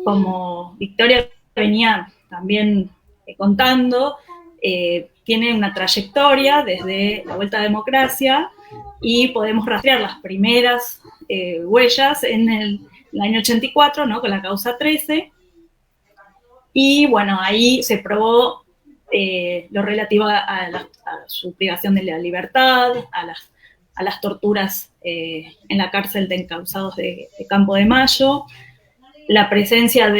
como Victoria venía también contando, tiene una trayectoria desde la vuelta a la democracia y podemos rastrear las primeras huellas en el año 84, ¿no? Con la causa 13. Y bueno, ahí se probó lo relativo a su privación de la libertad, a las torturas en la cárcel de encausados de Campo de Mayo, la presencia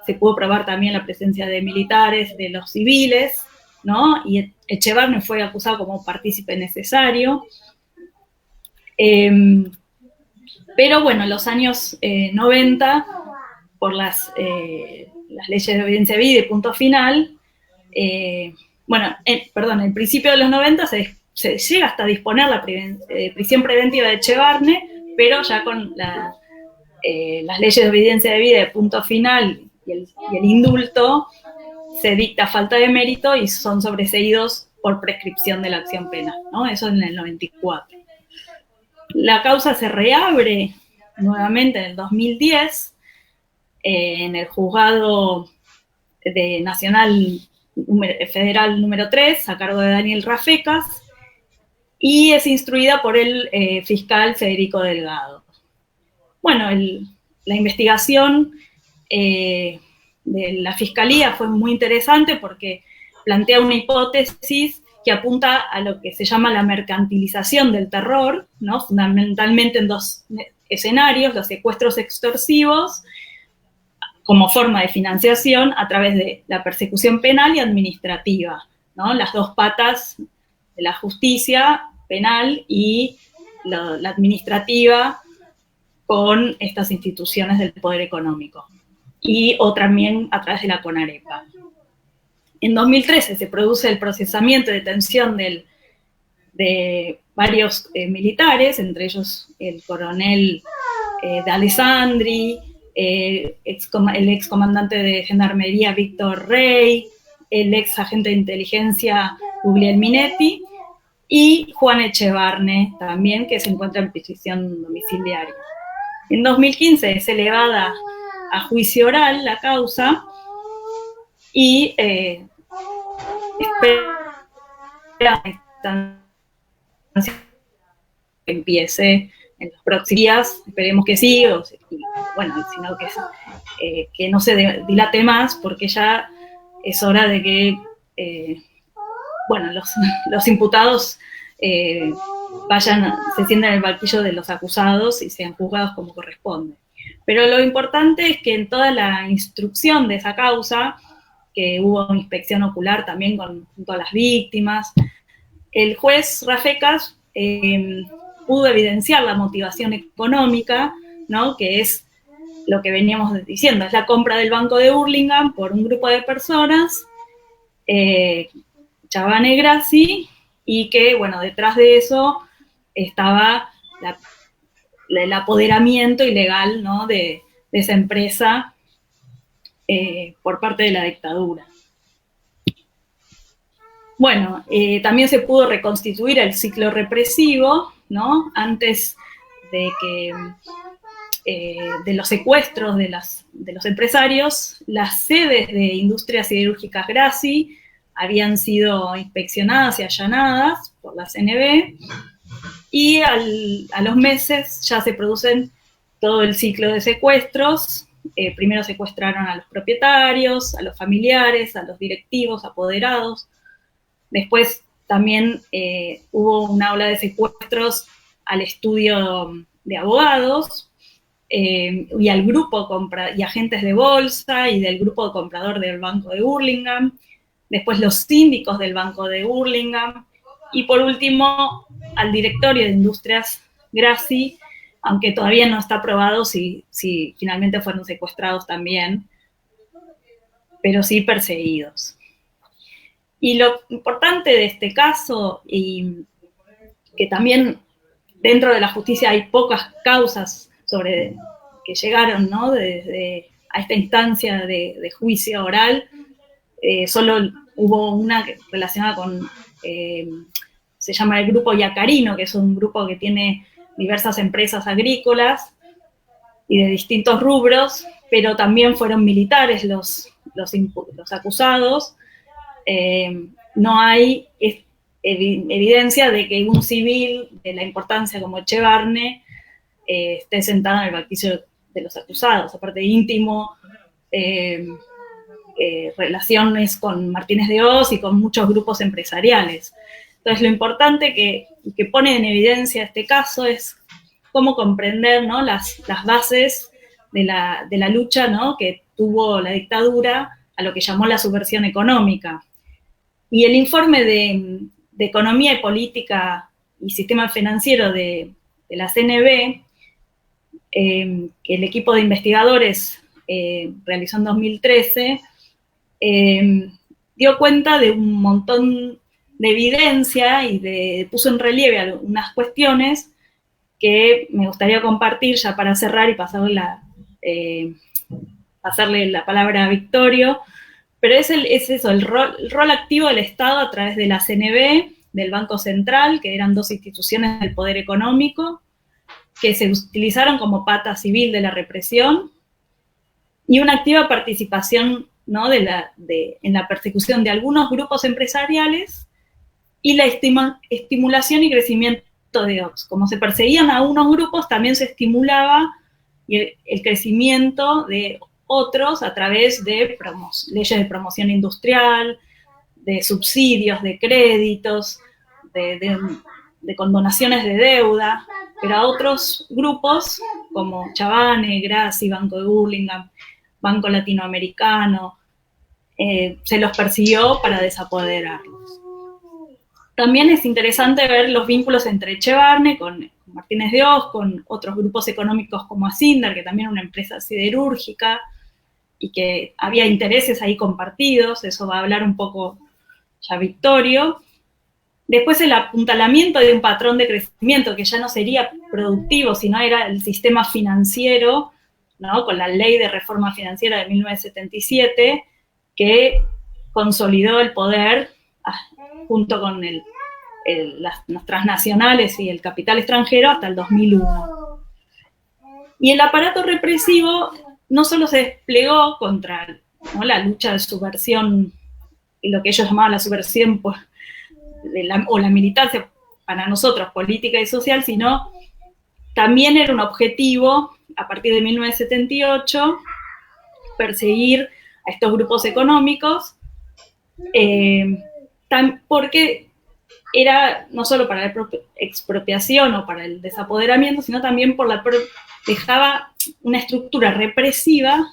se pudo probar también la presencia de militares, de los civiles, ¿no? Y Echevarne fue acusado como partícipe necesario. Pero bueno, en los años 90, por las leyes de obediencia debida y punto final, en el principio de los 90 se llega hasta disponer la prisión preventiva de Echevarne, pero ya con las leyes de obediencia debida y punto final y el indulto, se dicta falta de mérito y son sobreseídos por prescripción de la acción penal, ¿no? Eso en el 94. La causa se reabre nuevamente en el 2010 en el juzgado nacional federal número 3 a cargo de Daniel Rafecas y es instruida por el fiscal Federico Delgado. Bueno, la investigación de la Fiscalía fue muy interesante porque plantea una hipótesis que apunta a lo que se llama la mercantilización del terror, ¿no? Fundamentalmente en dos escenarios, los secuestros extorsivos como forma de financiación a través de la persecución penal y administrativa, ¿no? Las dos patas de la justicia penal y la administrativa con estas instituciones del poder económico. O también a través de la CONAREPA. En 2013 se produce el procesamiento y detención de varios militares, entre ellos el coronel D'Alessandri, el excomandante de Gendarmería Víctor Rey, el ex agente de inteligencia Guglielmo Minetti y Juan Echevarne también, que se encuentra en prisión domiciliaria. En 2015 es elevada a juicio oral la causa y espera que empiece en los próximos días, esperemos que sí, sino que no se dilate más, porque ya es hora de que los imputados se sientan en el banquillo de los acusados y sean juzgados como corresponde. Pero lo importante es que en toda la instrucción de esa causa, que hubo una inspección ocular también junto a las víctimas, el juez Rafecas pudo evidenciar la motivación económica, ¿no? Que es lo que veníamos diciendo, es la compra del Banco de Hurlingham por un grupo de personas, Chavane Grassi, y que, bueno, detrás de eso estaba el apoderamiento ilegal, ¿no? de esa empresa por parte de la dictadura. Bueno, también se pudo reconstituir el ciclo represivo, ¿no? Antes de los secuestros de los empresarios, las sedes de Industrias Siderúrgicas Grassi habían sido inspeccionadas y allanadas por la CNB, y a los meses ya se producen todo el ciclo de secuestros. Primero secuestraron a los propietarios, a los familiares, a los directivos, apoderados. Después también hubo una ola de secuestros al estudio de abogados y al grupo y agentes de bolsa y del grupo comprador del Banco de Hurlingham. Después los síndicos del Banco de Hurlingham. Y por último, al directorio de Industrias Grassi, aunque todavía no está probado si finalmente fueron secuestrados también, pero sí perseguidos. Y lo importante de este caso, y que también dentro de la justicia hay pocas causas que llegaron, ¿no? A esta instancia de juicio oral. Solo hubo una relacionada con, se llama el Grupo Yacarino, que es un grupo que tiene diversas empresas agrícolas y de distintos rubros, pero también fueron militares los acusados. No hay evidencia de que un civil de la importancia como Echevarne esté sentado en el banquillo de los acusados, aparte de íntimo, relaciones con Martínez de Hoz y con muchos grupos empresariales. Entonces, lo importante que pone en evidencia este caso es cómo comprender, ¿no?, las bases de la lucha, ¿no?, que tuvo la dictadura a lo que llamó la subversión económica. Y el informe de Economía y Política y Sistema Financiero de la CNB, que el equipo de investigadores realizó en 2013, dio cuenta de un montón de evidencia y puso en relieve algunas cuestiones que me gustaría compartir ya para cerrar y pasarle la palabra a Victorio. Pero es eso, el rol activo del Estado a través de la CNB, del Banco Central, que eran dos instituciones del poder económico, que se utilizaron como pata civil de la represión, y una activa participación, ¿no?, en la persecución de algunos grupos empresariales y la estimulación y crecimiento de Ox. Como se perseguían a unos grupos, también se estimulaba el crecimiento de otros a través de leyes de promoción industrial, de subsidios, de créditos, de condonaciones de deuda, pero a otros grupos como Chavane, Grassi, Banco de Burlingame, Banco Latinoamericano, se los persiguió para desapoderarlos. También es interesante ver los vínculos entre Echevarne con Martínez de Hoz, con otros grupos económicos como Asindar, que también es una empresa siderúrgica, y que había intereses ahí compartidos, eso va a hablar un poco ya Victorio. Después el apuntalamiento de un patrón de crecimiento que ya no sería productivo, sino era el sistema financiero, ¿no?, con la ley de reforma financiera de 1977, que consolidó el poder junto con las transnacionales y el capital extranjero hasta el 2001. Y el aparato represivo no solo se desplegó contra, ¿no?, la lucha de subversión, y lo que ellos llamaban la subversión o la militancia para nosotros política y social, sino también era un objetivo, a partir de 1978, perseguir a estos grupos económicos, porque era no solo para la expropiación o para el desapoderamiento, sino también dejaba una estructura represiva,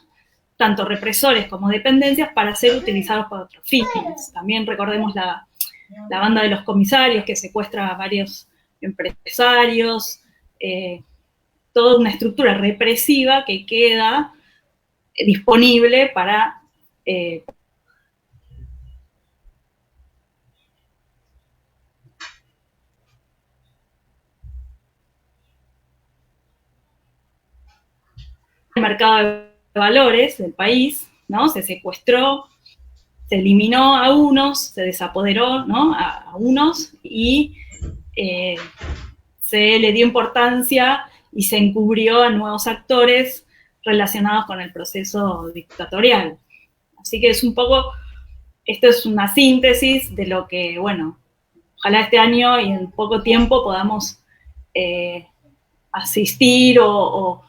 tanto represores como dependencias, para ser utilizados para otros fines. También recordemos la banda de los comisarios, que secuestra a varios empresarios, toda una estructura represiva que queda disponible para el mercado de valores del país, ¿no? Se secuestró, se eliminó a unos, se desapoderó, ¿no?, a unos, y se le dio importancia y se encubrió a nuevos actores relacionados con el proceso dictatorial. Así que es un poco, esto es una síntesis de lo que, bueno, ojalá este año y en poco tiempo podamos asistir o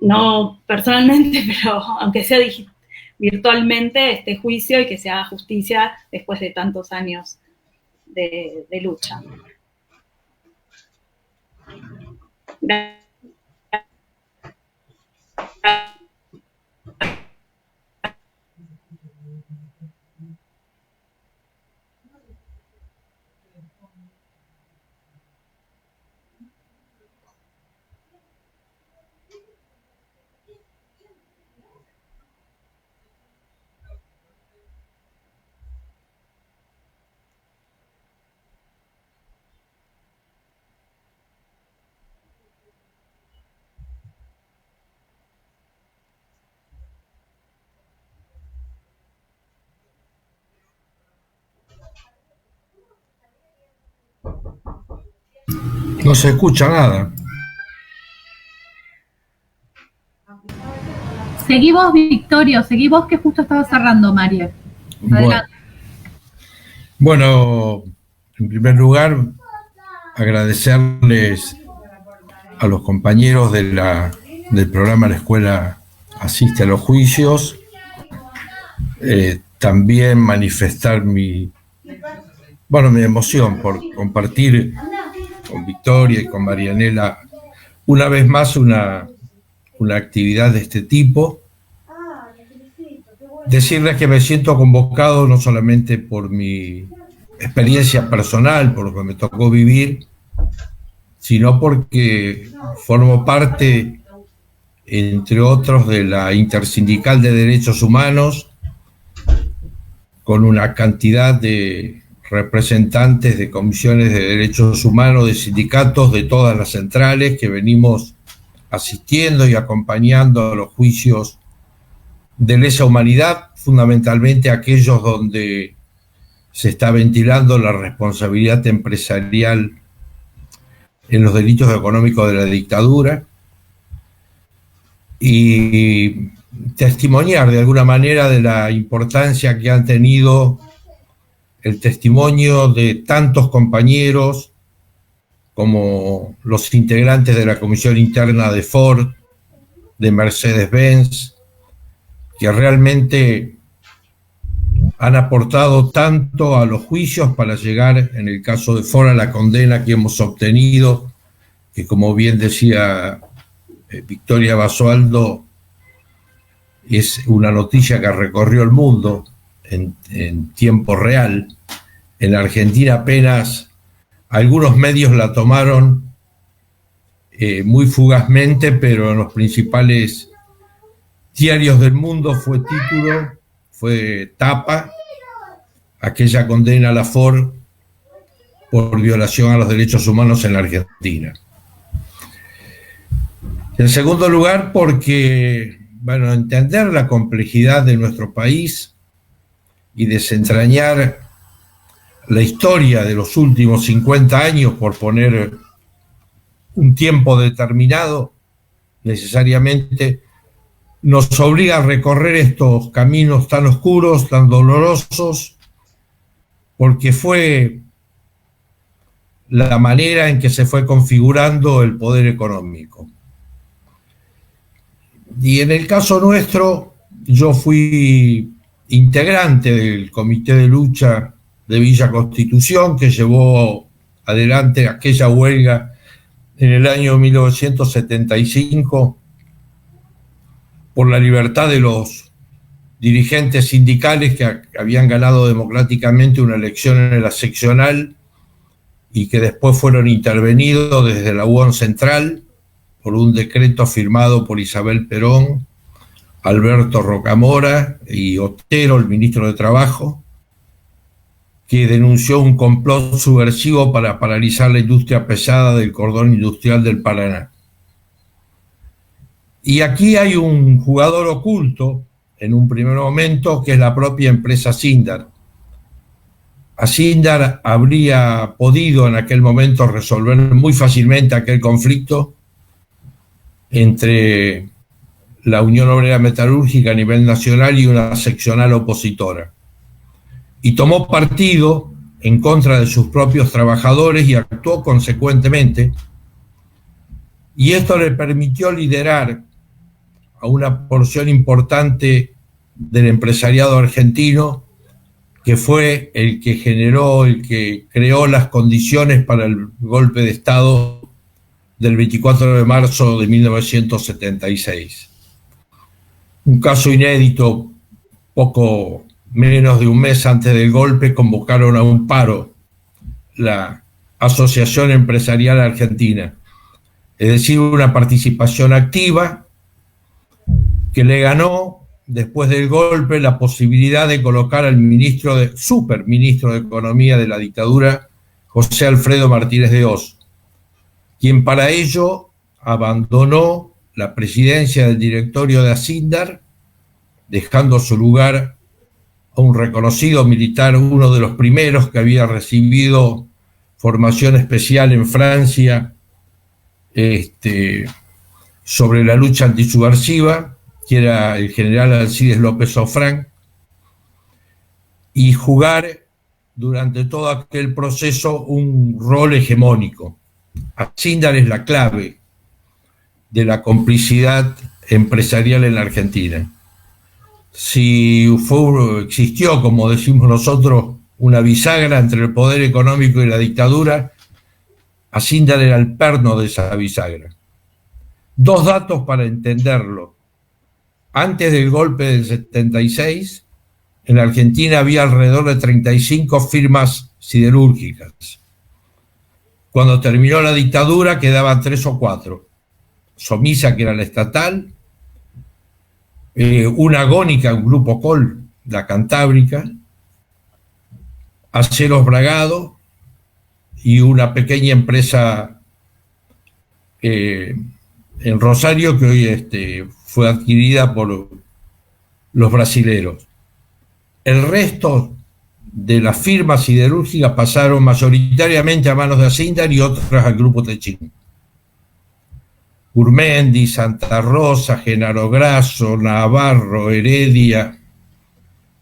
no personalmente, pero aunque sea virtualmente, este juicio, y que se haga justicia después de tantos años de lucha. Gracias. No se escucha nada. Seguí vos, Victorio, seguí vos que justo estaba cerrando, María. Adelante. Bueno, en primer lugar, agradecerles a los compañeros del programa La Escuela Asiste a los Juicios. También manifestar mi emoción por compartir con Victoria y con Marianela una vez más una actividad de este tipo. Decirles que me siento convocado no solamente por mi experiencia personal, por lo que me tocó vivir, sino porque formo parte, entre otros, de la Intersindical de Derechos Humanos, con una cantidad de representantes de comisiones de derechos humanos, de sindicatos, de todas las centrales, que venimos asistiendo y acompañando a los juicios de lesa humanidad, fundamentalmente aquellos donde se está ventilando la responsabilidad empresarial en los delitos económicos de la dictadura, y testimoniar de alguna manera de la importancia que han tenido el testimonio de tantos compañeros como los integrantes de la comisión interna de Ford, de Mercedes-Benz, que realmente han aportado tanto a los juicios para llegar, en el caso de Ford, a la condena que hemos obtenido, que, como bien decía Victoria Basualdo, es una noticia que recorrió el mundo en tiempo real. En la Argentina apenas algunos medios la tomaron muy fugazmente, pero en los principales diarios del mundo fue título, fue tapa, aquella condena a la Ford por violación a los derechos humanos en la Argentina. En segundo lugar, porque, entender la complejidad de nuestro país y desentrañar la historia de los últimos 50 años, por poner un tiempo determinado, necesariamente nos obliga a recorrer estos caminos tan oscuros, tan dolorosos, porque fue la manera en que se fue configurando el poder económico. Y en el caso nuestro, yo fui integrante del Comité de Lucha de Villa Constitución, que llevó adelante aquella huelga en el año 1975 por la libertad de los dirigentes sindicales que habían ganado democráticamente una elección en la seccional y que después fueron intervenidos desde la UON Central por un decreto firmado por Isabel Perón, Alberto Rocamora y Otero, el ministro de Trabajo, que denunció un complot subversivo para paralizar la industria pesada del cordón industrial del Paraná. Y aquí hay un jugador oculto, en un primer momento, que es la propia empresa Sindar. Sindar habría podido en aquel momento resolver muy fácilmente aquel conflicto entre la Unión Obrera Metalúrgica a nivel nacional y una seccional opositora. Y tomó partido en contra de sus propios trabajadores y actuó consecuentemente. Y esto le permitió liderar a una porción importante del empresariado argentino, que fue el que generó, el que creó las condiciones para el golpe de Estado del 24 de marzo de 1976. Un caso inédito. Poco menos de un mes antes del golpe convocaron a un paro la Asociación Empresarial Argentina, es decir, una participación activa que le ganó después del golpe la posibilidad de colocar al superministro de Economía de la dictadura, José Alfredo Martínez de Hoz, quien para ello abandonó la presidencia del directorio de Asindar, dejando su lugar a un reconocido militar, uno de los primeros que había recibido formación especial en Francia sobre la lucha antisubversiva, que era el general Alcides López Ofrán, y jugar durante todo aquel proceso un rol hegemónico. Asíndar es la clave de la complicidad empresarial en la Argentina. Si existió, como decimos nosotros, una bisagra entre el poder económico y la dictadura, Asíndar era el perno de esa bisagra. 2 datos para entenderlo. Antes del golpe del 76, en la Argentina había alrededor de 35 firmas siderúrgicas. Cuando terminó la dictadura quedaban 3 o 4. Somisa, que era la estatal, una agónica, un grupo Col, la Cantábrica, Aceros Bragado y una pequeña empresa en Rosario que hoy fue adquirida por los brasileros. El resto de las firmas siderúrgicas pasaron mayoritariamente a manos de Asíndar y otras al grupo Techín. Urmendi, Santa Rosa, Genaro Grasso, Navarro, Heredia,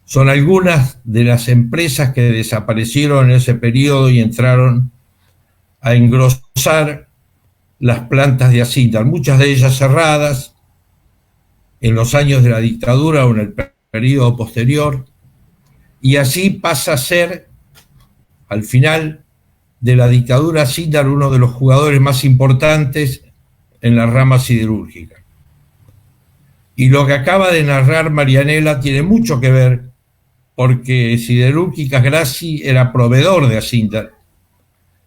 son algunas de las empresas que desaparecieron en ese periodo y entraron a engrosar las plantas de Asíndar, muchas de ellas cerradas en los años de la dictadura o en el periodo posterior, y así pasa a ser, al final de la dictadura, Asíndar uno de los jugadores más importantes en la rama siderúrgica. Y lo que acaba de narrar Marianela tiene mucho que ver, porque Siderúrgicas Grassi era proveedor de Asíndar.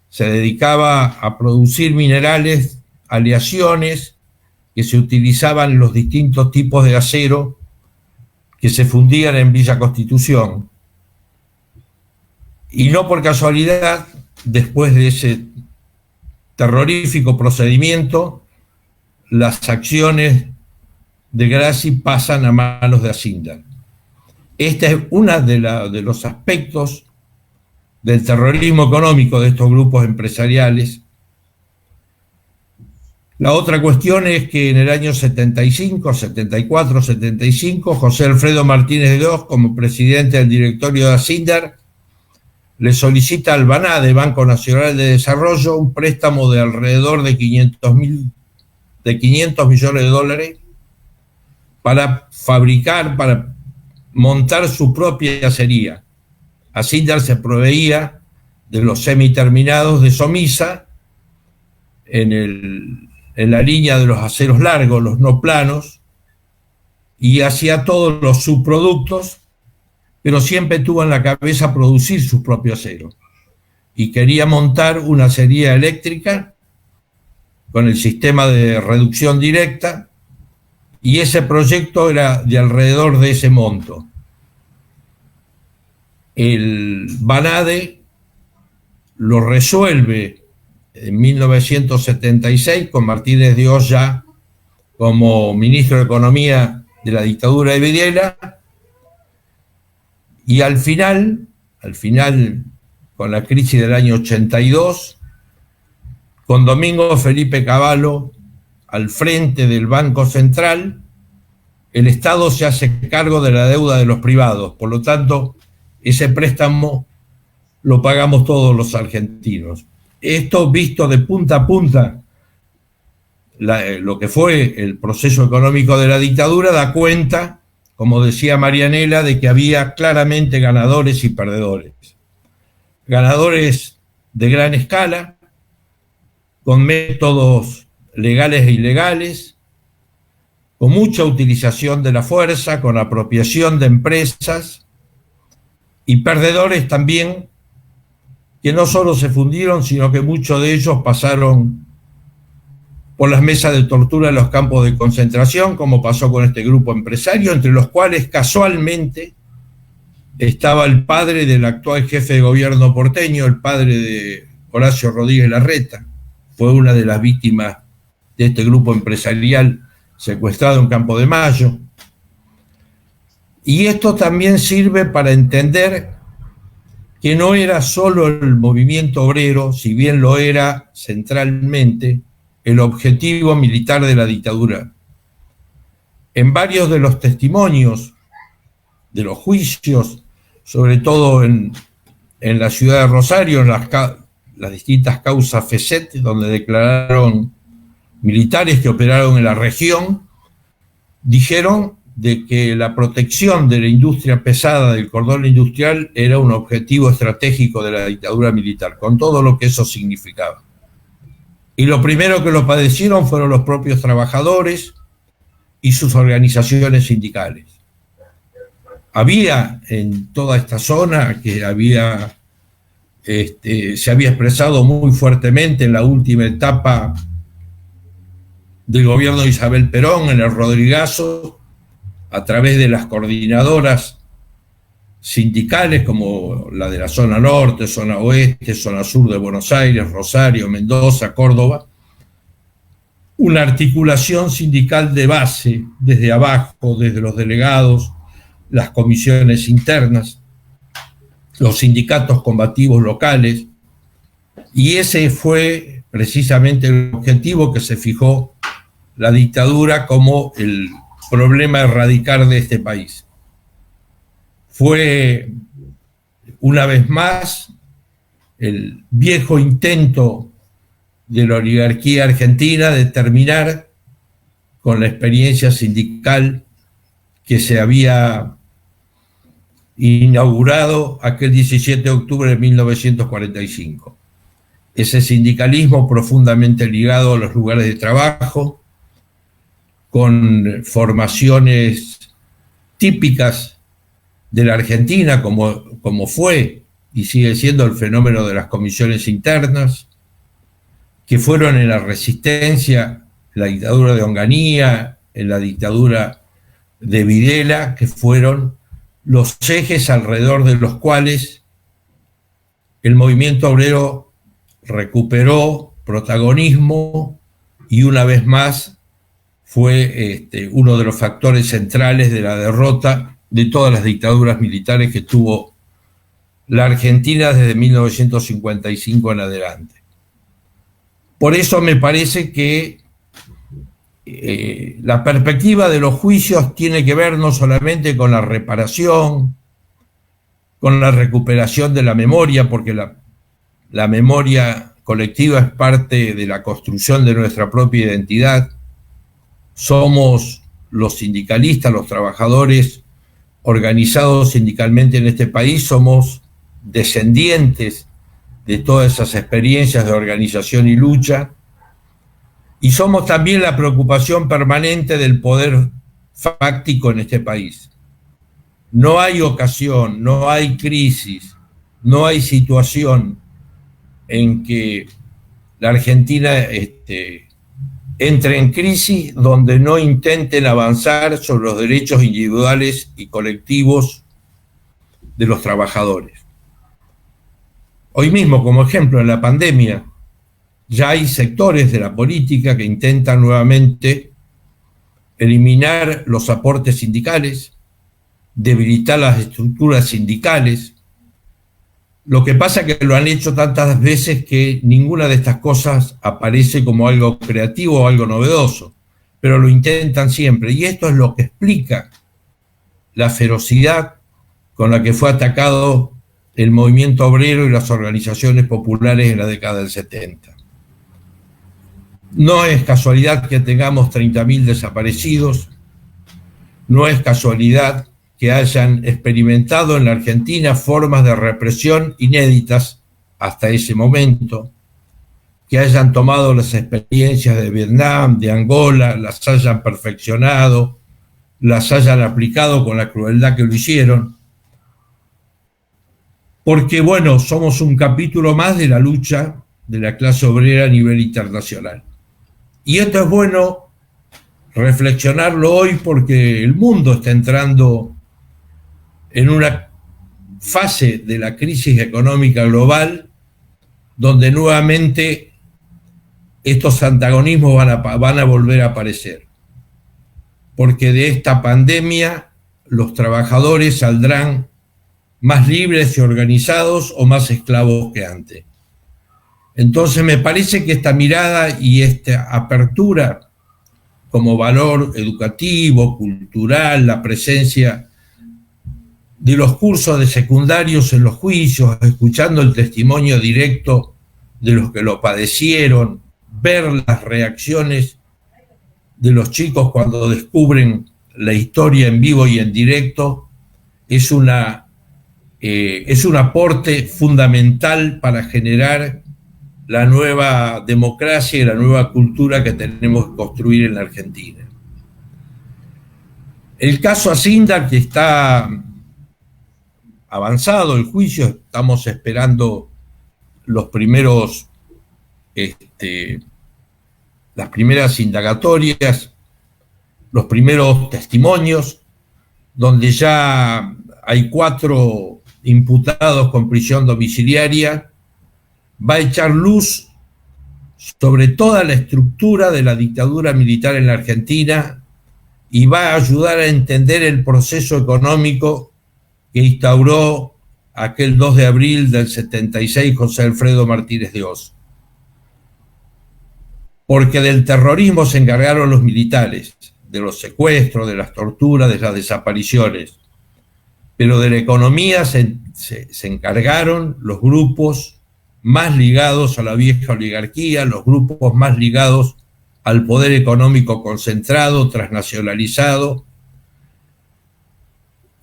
Se dedicaba a producir minerales, aleaciones, que se utilizaban en los distintos tipos de acero que se fundían en Villa Constitución. Y no por casualidad, después de ese terrorífico procedimiento, las acciones de Grassi pasan a manos de Asíndar. Este es uno de los aspectos del terrorismo económico de estos grupos empresariales. La otra cuestión es que en el año 75, 74, 75, José Alfredo Martínez de Oz, como presidente del directorio de Asíndar, le solicita al BANADE, Banco Nacional de Desarrollo, un préstamo de alrededor de 500 millones de dólares para fabricar, para montar su propia acería. Asíndar se proveía de los semiterminados de Somisa en la línea de los aceros largos, los no planos, y hacía todos los subproductos, pero siempre tuvo en la cabeza producir su propio acero. Y quería montar una acería eléctrica con el sistema de reducción directa, y ese proyecto era de alrededor de ese monto. El BANADE lo resuelve en 1976 con Martínez de Oz ya como ministro de Economía de la dictadura de Videla, y al final, con la crisis del año 82, con Domingo Felipe Cavallo al frente del Banco Central, el Estado se hace cargo de la deuda de los privados. Por lo tanto, ese préstamo lo pagamos todos los argentinos. Esto visto de punta a punta, lo que fue el proceso económico de la dictadura, da cuenta, como decía Marianela, de que había claramente ganadores y perdedores. Ganadores de gran escala, con métodos legales e ilegales, con mucha utilización de la fuerza, con apropiación de empresas, y perdedores también que no solo se fundieron, sino que muchos de ellos pasaron por las mesas de tortura en los campos de concentración, como pasó con este grupo empresario, entre los cuales casualmente estaba el padre del actual jefe de gobierno porteño, el padre de Horacio Rodríguez Larreta. Fue una de las víctimas de este grupo empresarial secuestrado en Campo de Mayo. Y esto también sirve para entender que no era solo el movimiento obrero, si bien lo era centralmente, el objetivo militar de la dictadura. En varios de los testimonios de los juicios, sobre todo en la ciudad de Rosario, en las distintas causas FESET, donde declararon militares que operaron en la región, dijeron de que la protección de la industria pesada, del cordón industrial, era un objetivo estratégico de la dictadura militar, con todo lo que eso significaba. Y lo primero que lo padecieron fueron los propios trabajadores y sus organizaciones sindicales. Había en toda esta zona que se había expresado muy fuertemente en la última etapa del gobierno de Isabel Perón, en el Rodrigazo, a través de las coordinadoras sindicales como la de la zona norte, zona oeste, zona sur de Buenos Aires, Rosario, Mendoza, Córdoba, una articulación sindical de base, desde abajo, desde los delegados, las comisiones internas, los sindicatos combativos locales, y ese fue precisamente el objetivo que se fijó la dictadura como el problema a erradicar de este país. Fue, una vez más, el viejo intento de la oligarquía argentina de terminar con la experiencia sindical que se había inaugurado aquel 17 de octubre de 1945. Ese sindicalismo profundamente ligado a los lugares de trabajo, con formaciones típicas de la Argentina, como fue y sigue siendo el fenómeno de las comisiones internas, que fueron en la resistencia, en la dictadura de Onganía, en la dictadura de Videla, que fueron los ejes alrededor de los cuales el movimiento obrero recuperó protagonismo y una vez más fue uno de los factores centrales de la derrota de todas las dictaduras militares que tuvo la Argentina desde 1955 en adelante. Por eso me parece que la perspectiva de los juicios tiene que ver no solamente con la reparación, con la recuperación de la memoria, porque la memoria colectiva es parte de la construcción de nuestra propia identidad. Somos los sindicalistas, los trabajadores organizados sindicalmente en este país, somos descendientes de todas esas experiencias de organización y lucha, y somos también la preocupación permanente del poder fáctico en este país. No hay ocasión, no hay crisis, no hay situación en que la Argentina entre en crisis donde no intenten avanzar sobre los derechos individuales y colectivos de los trabajadores. Hoy mismo, como ejemplo, en la pandemia, ya hay sectores de la política que intentan nuevamente eliminar los aportes sindicales, debilitar las estructuras sindicales. Lo que pasa es que lo han hecho tantas veces que ninguna de estas cosas aparece como algo creativo o algo novedoso, pero lo intentan siempre. Y esto es lo que explica la ferocidad con la que fue atacado el movimiento obrero y las organizaciones populares en la década del 70. No es casualidad que tengamos 30.000 desaparecidos, no es casualidad que hayan experimentado en la Argentina formas de represión inéditas hasta ese momento, que hayan tomado las experiencias de Vietnam, de Angola, las hayan perfeccionado, las hayan aplicado con la crueldad que lo hicieron, porque, bueno, somos un capítulo más de la lucha de la clase obrera a nivel internacional. Y esto es bueno reflexionarlo hoy porque el mundo está entrando en una fase de la crisis económica global donde nuevamente estos antagonismos van a volver a aparecer. Porque de esta pandemia los trabajadores saldrán más libres y organizados o más esclavos que antes. Entonces me parece que esta mirada y esta apertura como valor educativo, cultural, la presencia de los cursos de secundarios en los juicios, escuchando el testimonio directo de los que lo padecieron, ver las reacciones de los chicos cuando descubren la historia en vivo y en directo, es un aporte fundamental para generar la nueva democracia y la nueva cultura que tenemos que construir en la Argentina. El caso Asindar, que está avanzado el juicio, estamos esperando los primeros, las primeras indagatorias, los primeros testimonios, donde ya hay 4 imputados con prisión domiciliaria, va a echar luz sobre toda la estructura de la dictadura militar en la Argentina y va a ayudar a entender el proceso económico que instauró aquel 2 de abril del 76 José Alfredo Martínez de Oz. Porque del terrorismo se encargaron los militares, de los secuestros, de las torturas, de las desapariciones, pero de la economía se encargaron los grupos más ligados a la vieja oligarquía, los grupos más ligados al poder económico concentrado, transnacionalizado,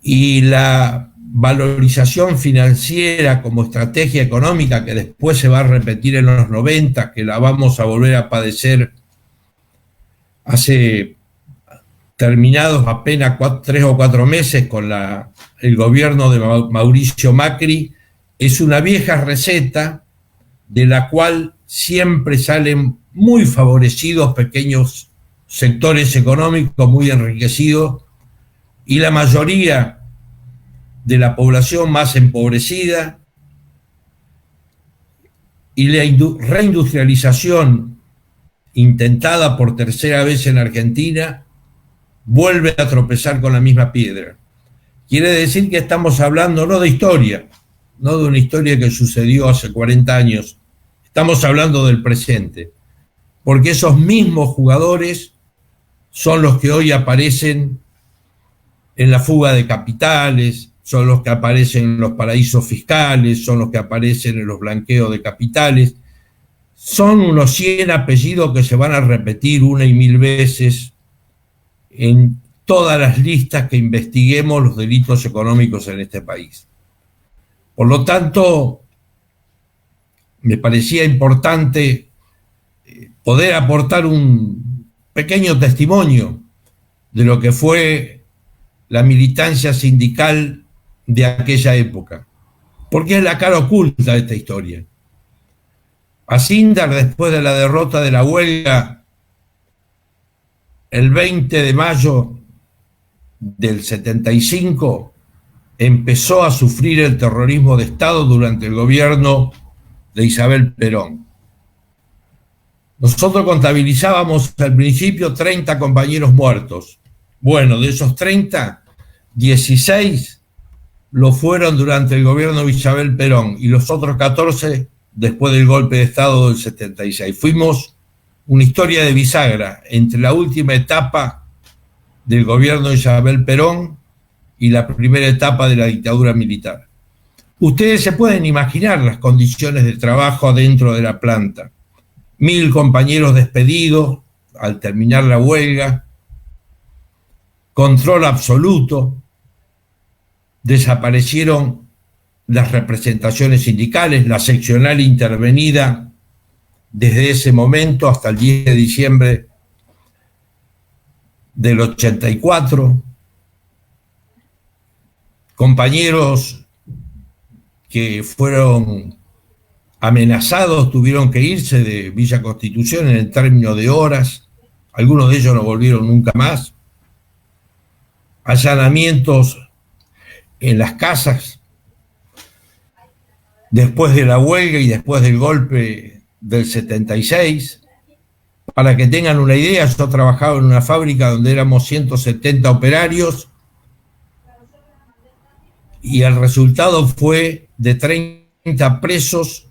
y la valorización financiera como estrategia económica que después se va a repetir en los 90, que la vamos a volver a padecer hace terminados apenas 3 o 4 meses con el gobierno de Mauricio Macri, es una vieja receta de la cual siempre salen muy favorecidos pequeños sectores económicos muy enriquecidos y la mayoría de la población más empobrecida, y la reindustrialización intentada por tercera vez en Argentina vuelve a tropezar con la misma piedra. Quiere decir que estamos hablando no de historia, no de una historia que sucedió hace 40 años, estamos hablando del presente, porque esos mismos jugadores son los que hoy aparecen en la fuga de capitales, son los que aparecen en los paraísos fiscales, son los que aparecen en los blanqueos de capitales. Son unos 100 apellidos que se van a repetir una y mil veces en todas las listas que investiguemos los delitos económicos en este país. Por lo tanto, me parecía importante poder aportar un pequeño testimonio de lo que fue la militancia sindical de aquella época, porque es la cara oculta de esta historia. Asindar, después de la derrota de la huelga, el 20 de mayo del 75, empezó a sufrir el terrorismo de Estado durante el gobierno de Isabel Perón. Nosotros contabilizábamos al principio 30 compañeros muertos. Bueno, de esos 30, 16 lo fueron durante el gobierno de Isabel Perón y los otros 14 después del golpe de Estado del 76. Fuimos una historia de bisagra entre la última etapa del gobierno de Isabel Perón y la primera etapa de la dictadura militar. Ustedes se pueden imaginar las condiciones de trabajo dentro de la planta. 1000 compañeros despedidos al terminar la huelga, control absoluto, desaparecieron las representaciones sindicales, la seccional intervenida desde ese momento hasta el 10 de diciembre del 84, compañeros que fueron amenazados tuvieron que irse de Villa Constitución en el término de horas, algunos de ellos no volvieron nunca más, allanamientos en las casas después de la huelga y después del golpe del 76. Para que tengan una idea, yo trabajaba en una fábrica donde éramos 170 operarios y el resultado fue de 30 presos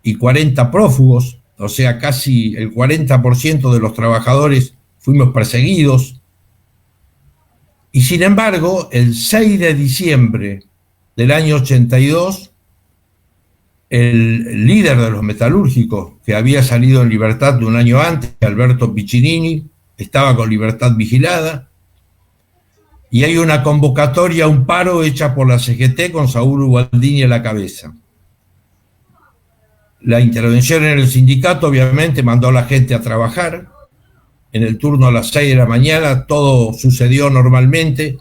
y 40 prófugos, o sea, casi el 40% de los trabajadores fuimos perseguidos. Y sin embargo, el 6 de diciembre del año 82, el líder de los metalúrgicos, que había salido en libertad de un año antes, Alberto Piccinini, estaba con libertad vigilada, y hay una convocatoria a un paro hecha por la CGT con Saúl Ubaldini a la cabeza. La intervención en el sindicato obviamente mandó a la gente a trabajar. En el turno a las 6 de la mañana todo sucedió normalmente,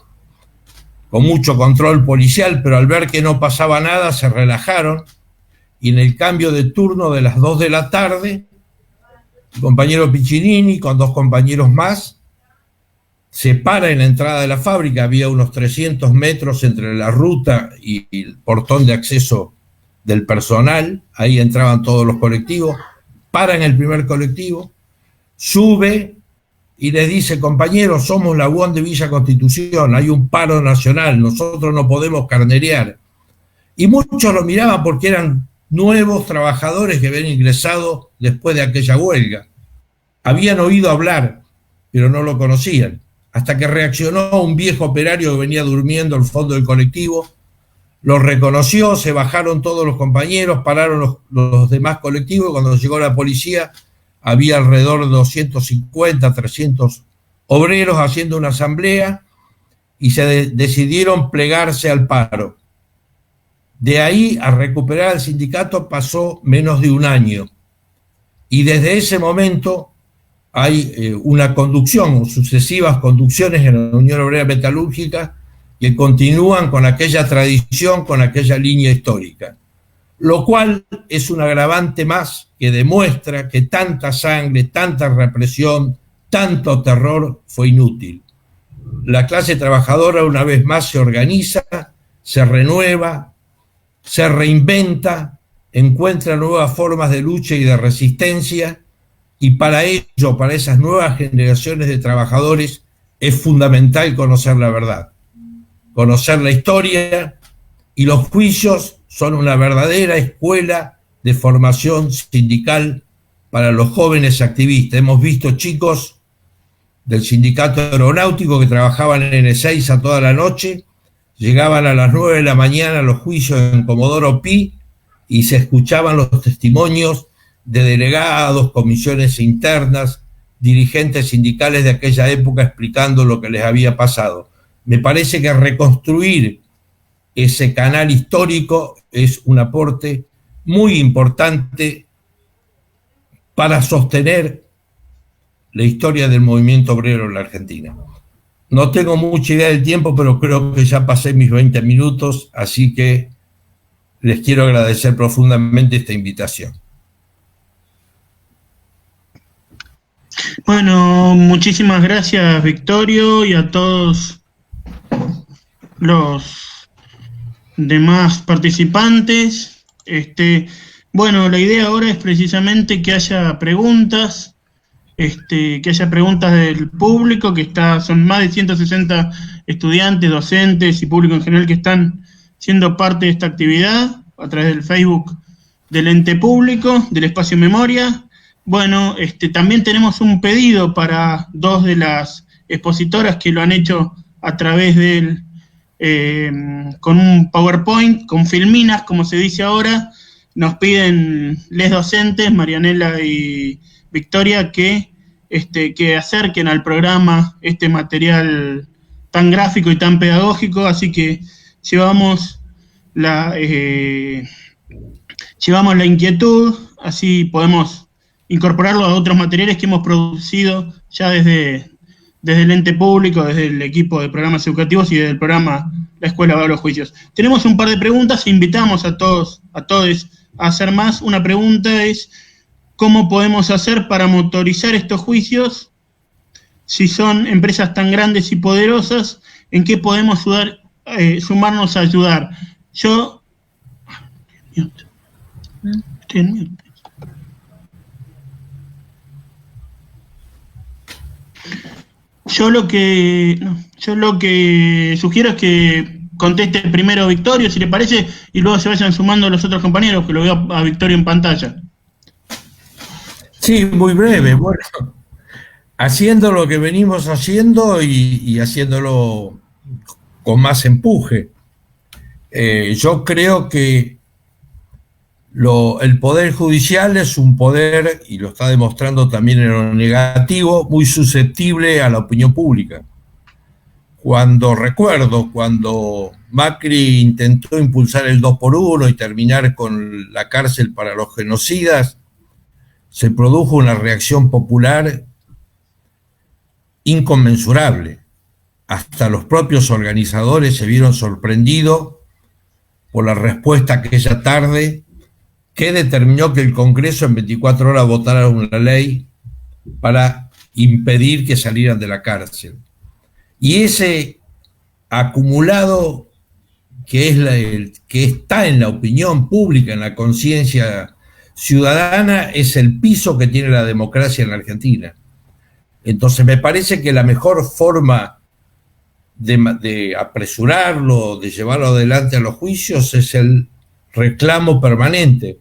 con mucho control policial, pero al ver que no pasaba nada se relajaron, y en el cambio de turno de las 2 de la tarde, el compañero Piccinini con 2 compañeros más se para en la entrada de la fábrica. Había unos 300 metros entre la ruta y el portón de acceso del personal, ahí entraban todos los colectivos, para en el primer colectivo, sube y les dice: compañeros, somos la UON de Villa Constitución, hay un paro nacional, nosotros no podemos carnerear. Y muchos lo miraban porque eran nuevos trabajadores que habían ingresado después de aquella huelga. Habían oído hablar, pero no lo conocían, hasta que reaccionó un viejo operario que venía durmiendo al fondo del colectivo, lo reconoció, se bajaron todos los compañeros, pararon los demás colectivos. Cuando llegó la policía había alrededor de 250, 300 obreros haciendo una asamblea y se decidieron plegarse al paro. De ahí a recuperar el sindicato pasó menos de un año, y desde ese momento hay una conducción, sucesivas conducciones en la Unión Obrera Metalúrgica que continúan con aquella tradición, con aquella línea histórica, lo cual es un agravante más que demuestra que tanta sangre, tanta represión, tanto terror fue inútil. La clase trabajadora una vez más se organiza, se renueva, se reinventa, encuentra nuevas formas de lucha y de resistencia, y para ello, para esas nuevas generaciones de trabajadores, es fundamental conocer la verdad, conocer la historia, y los juicios son una verdadera escuela de formación sindical para los jóvenes activistas. Hemos visto chicos del sindicato aeronáutico que trabajaban en Ezeiza toda la noche, llegaban a las 9 de la mañana a los juicios en Comodoro Pi y se escuchaban los testimonios de delegados, comisiones internas, dirigentes sindicales de aquella época explicando lo que les había pasado. Me parece que reconstruir ese canal histórico es un aporte muy importante para sostener la historia del movimiento obrero en la Argentina. No tengo mucha idea del tiempo, pero creo que ya pasé mis 20 minutos, así que les quiero agradecer profundamente esta invitación. Bueno, muchísimas gracias, Victorio, y a todos los demás participantes. Bueno, la idea ahora es precisamente que haya preguntas, del público, son más de 160 estudiantes, docentes y público en general que están siendo parte de esta actividad a través del Facebook del ente público, del espacio Memoria. Bueno, también tenemos un pedido para 2 de las expositoras que lo han hecho a través del con un PowerPoint, con filminas, como se dice ahora. Nos piden les docentes, Marianela y Victoria, que acerquen al programa este material tan gráfico y tan pedagógico, así que llevamos la inquietud, así podemos incorporarlo a otros materiales que hemos producido ya desde el ente público, desde el equipo de programas educativos y desde el programa La Escuela va a los Juicios. Tenemos un par de preguntas e invitamos a todos a hacer más. Una pregunta es: ¿cómo podemos hacer para motorizar estos juicios? Si son empresas tan grandes y poderosas, ¿en qué podemos sumarnos a ayudar? Yo lo que sugiero es que conteste primero Victorio, si le parece, y luego se vayan sumando los otros compañeros, que lo veo a Victorio en pantalla. Sí, muy breve. Bueno, haciendo lo que venimos haciendo y haciéndolo con más empuje. Yo creo que el Poder Judicial es un poder, y lo está demostrando también en lo negativo, muy susceptible a la opinión pública. Recuerdo cuando Macri intentó impulsar el 2x1 y terminar con la cárcel para los genocidas, se produjo una reacción popular inconmensurable. Hasta los propios organizadores se vieron sorprendidos por la respuesta aquella tarde, que determinó que el Congreso en 24 horas votara una ley para impedir que salieran de la cárcel. Y ese acumulado que está en la opinión pública, en la conciencia ciudadana, es el piso que tiene la democracia en la Argentina. Entonces me parece que la mejor forma de apresurarlo, de llevarlo adelante a los juicios, es el reclamo permanente.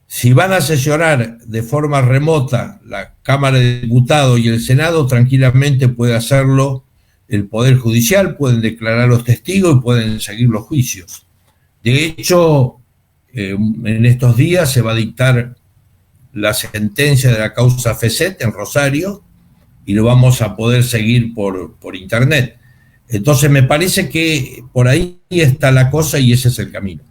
Si van a sesionar de forma remota la Cámara de Diputados y el Senado, tranquilamente puede hacerlo el Poder Judicial, pueden declarar los testigos y pueden seguir los juicios. De hecho, en estos días se va a dictar la sentencia de la causa FECET en Rosario y lo vamos a poder seguir por internet. Entonces me parece que por ahí está la cosa y ese es el camino.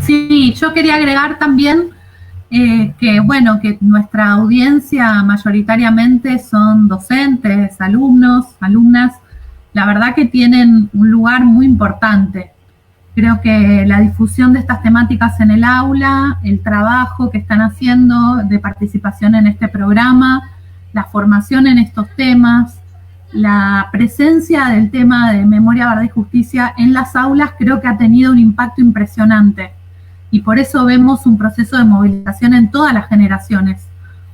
Sí, yo quería agregar también que nuestra audiencia mayoritariamente son docentes, alumnos, alumnas. La verdad que tienen un lugar muy importante. Creo que la difusión de estas temáticas en el aula, el trabajo que están haciendo de participación en este programa, la formación en estos temas, la presencia del tema de memoria, verdad y justicia en las aulas, creo que ha tenido un impacto impresionante. Y por eso vemos un proceso de movilización en todas las generaciones,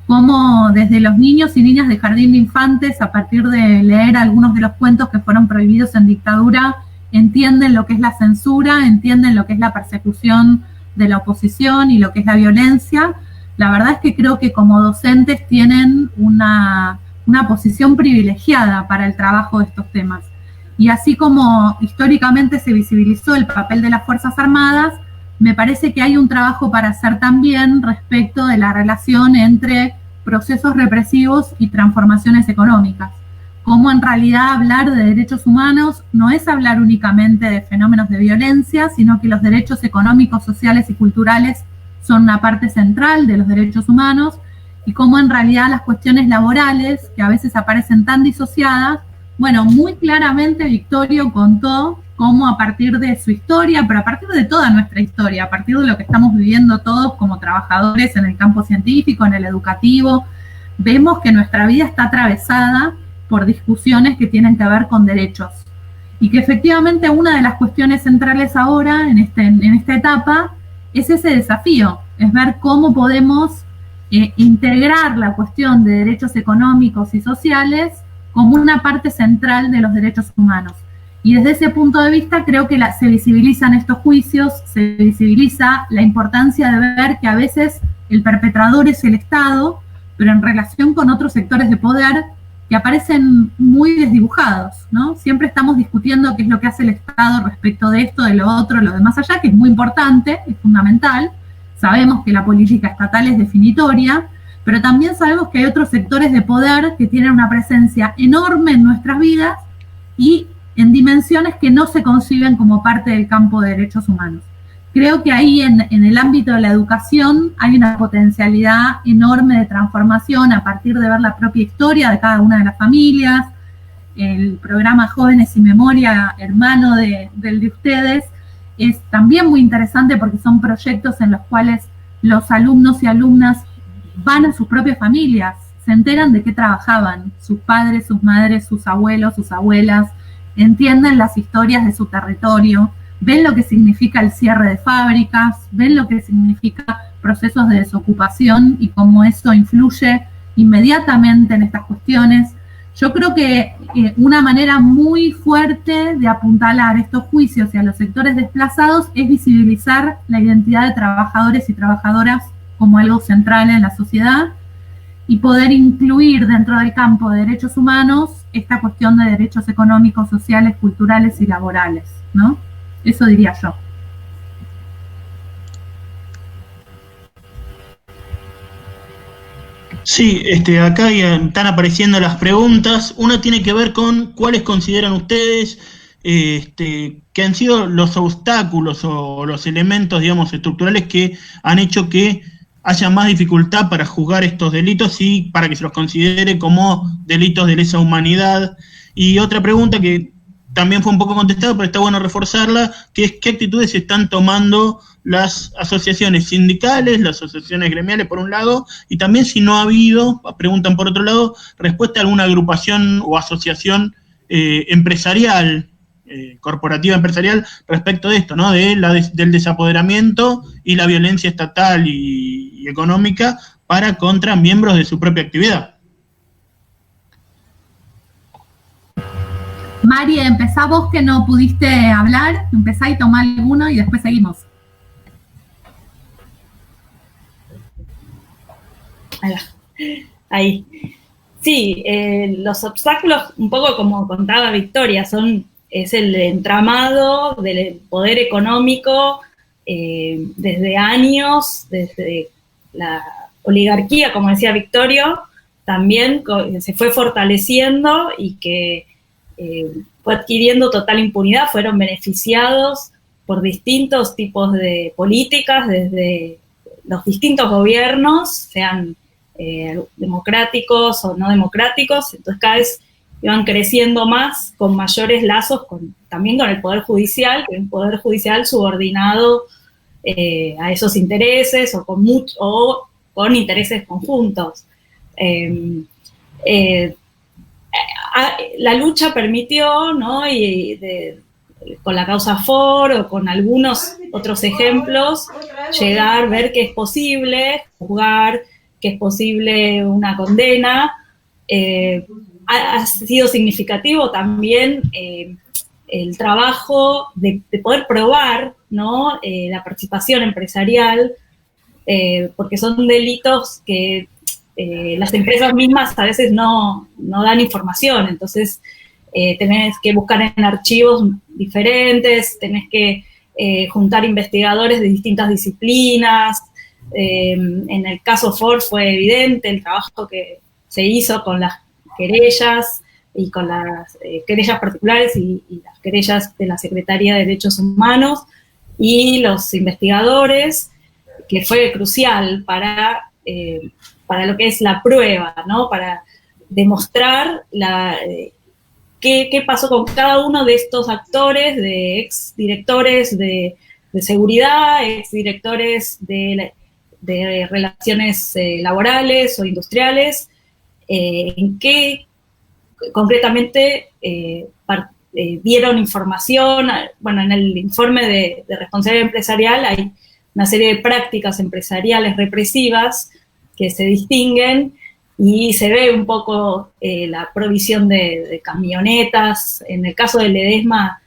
como desde los niños y niñas de jardín de infantes, a partir de leer algunos de los cuentos que fueron prohibidos en dictadura, entienden lo que es la censura, entienden lo que es la persecución de la oposición y lo que es la violencia. La verdad es que creo que como docentes tienen una posición privilegiada para el trabajo de estos temas. Y así como históricamente se visibilizó el papel de las Fuerzas Armadas, me parece que hay un trabajo para hacer también respecto de la relación entre procesos represivos y transformaciones económicas. Cómo en realidad hablar de derechos humanos no es hablar únicamente de fenómenos de violencia, sino que los derechos económicos, sociales y culturales son una parte central de los derechos humanos, y cómo en realidad las cuestiones laborales, que a veces aparecen tan disociadas, muy claramente Victorio contó cómo a partir de su historia, pero a partir de toda nuestra historia, a partir de lo que estamos viviendo todos como trabajadores en el campo científico, en el educativo, vemos que nuestra vida está atravesada por discusiones que tienen que ver con derechos. Y que efectivamente una de las cuestiones centrales ahora, en esta etapa, es ese desafío, es ver cómo podemos integrar la cuestión de derechos económicos y sociales como una parte central de los derechos humanos. Y desde ese punto de vista creo que se visibilizan estos juicios, se visibiliza la importancia de ver que a veces el perpetrador es el Estado, pero en relación con otros sectores de poder que aparecen muy desdibujados, ¿no? Siempre estamos discutiendo qué es lo que hace el Estado respecto de esto, de lo otro, lo de más allá, que es muy importante, es fundamental. Sabemos que la política estatal es definitoria, pero también sabemos que hay otros sectores de poder que tienen una presencia enorme en nuestras vidas y en dimensiones que no se conciben como parte del campo de derechos humanos. Creo que ahí en el ámbito de la educación hay una potencialidad enorme de transformación a partir de ver la propia historia de cada una de las familias. El programa Jóvenes y Memoria, hermano del de ustedes, es también muy interesante porque son proyectos en los cuales los alumnos y alumnas van a sus propias familias, se enteran de qué trabajaban, sus padres, sus madres, sus abuelos, sus abuelas, entienden las historias de su territorio, ven lo que significa el cierre de fábricas, ven lo que significa procesos de desocupación y cómo eso influye inmediatamente en estas cuestiones. Yo creo que una manera muy fuerte de apuntalar estos juicios y a los sectores desplazados es visibilizar la identidad de trabajadores y trabajadoras como algo central en la sociedad y poder incluir dentro del campo de derechos humanos esta cuestión de derechos económicos, sociales, culturales y laborales, ¿no? Eso diría yo. Sí, acá ya están apareciendo las preguntas. Una tiene que ver con cuáles consideran ustedes que han sido los obstáculos o los elementos, digamos, estructurales que han hecho que haya más dificultad para juzgar estos delitos y para que se los considere como delitos de lesa humanidad. Y otra pregunta que también fue un poco contestada, pero está bueno reforzarla, que es qué actitudes están tomando las asociaciones sindicales, las asociaciones gremiales por un lado, y también si no ha habido, preguntan por otro lado, respuesta a alguna agrupación o asociación empresarial, corporativa empresarial, respecto de esto, ¿no? Del desapoderamiento y la violencia estatal y económica contra miembros de su propia actividad. Mari, empezá vos que no pudiste hablar, empezá y tomá alguno y después seguimos. Ahí. Sí, los obstáculos, un poco como contaba Victoria, es el entramado del poder económico desde años, desde la oligarquía, como decía Victorio, también se fue fortaleciendo y que fue adquiriendo total impunidad, fueron beneficiados por distintos tipos de políticas desde los distintos gobiernos, sean democráticos o no democráticos, entonces cada vez iban creciendo más con mayores lazos también con el Poder Judicial, que es un Poder Judicial subordinado a esos intereses o con intereses conjuntos. La lucha permitió, ¿no? Con la causa Ford o con algunos otros ejemplos, ver que es posible juzgar, que es posible una condena. Ha sido significativo también el trabajo de poder probar, ¿no? La participación empresarial, porque son delitos que las empresas mismas a veces no dan información, entonces tenés que buscar en archivos diferentes, tenés que juntar investigadores de distintas disciplinas. En el caso Ford fue evidente el trabajo que se hizo con las querellas y con las querellas particulares y las querellas de la Secretaría de Derechos Humanos y los investigadores, que fue crucial para lo que es la prueba, ¿no? Para demostrar qué pasó con cada uno de estos actores, de exdirectores de seguridad, exdirectores de relaciones laborales o industriales, en qué concretamente dieron información. Bueno, en el informe de responsabilidad empresarial hay una serie de prácticas empresariales represivas que se distinguen y se ve un poco la provisión de camionetas. En el caso del Ledesma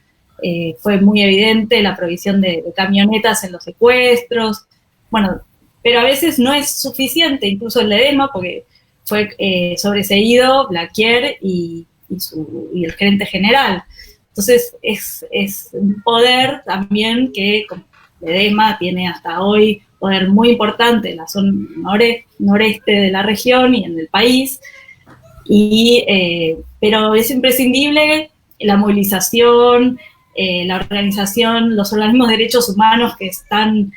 fue muy evidente la provisión de camionetas en los secuestros. Bueno, pero a veces no es suficiente, incluso el Ledesma, porque fue sobreseído Blaquier y el gerente general. Entonces es un poder también que Ledesma tiene hasta hoy poder muy importante en la zona noreste de la región y en el país, pero es imprescindible la movilización, la organización, los organismos de derechos humanos que están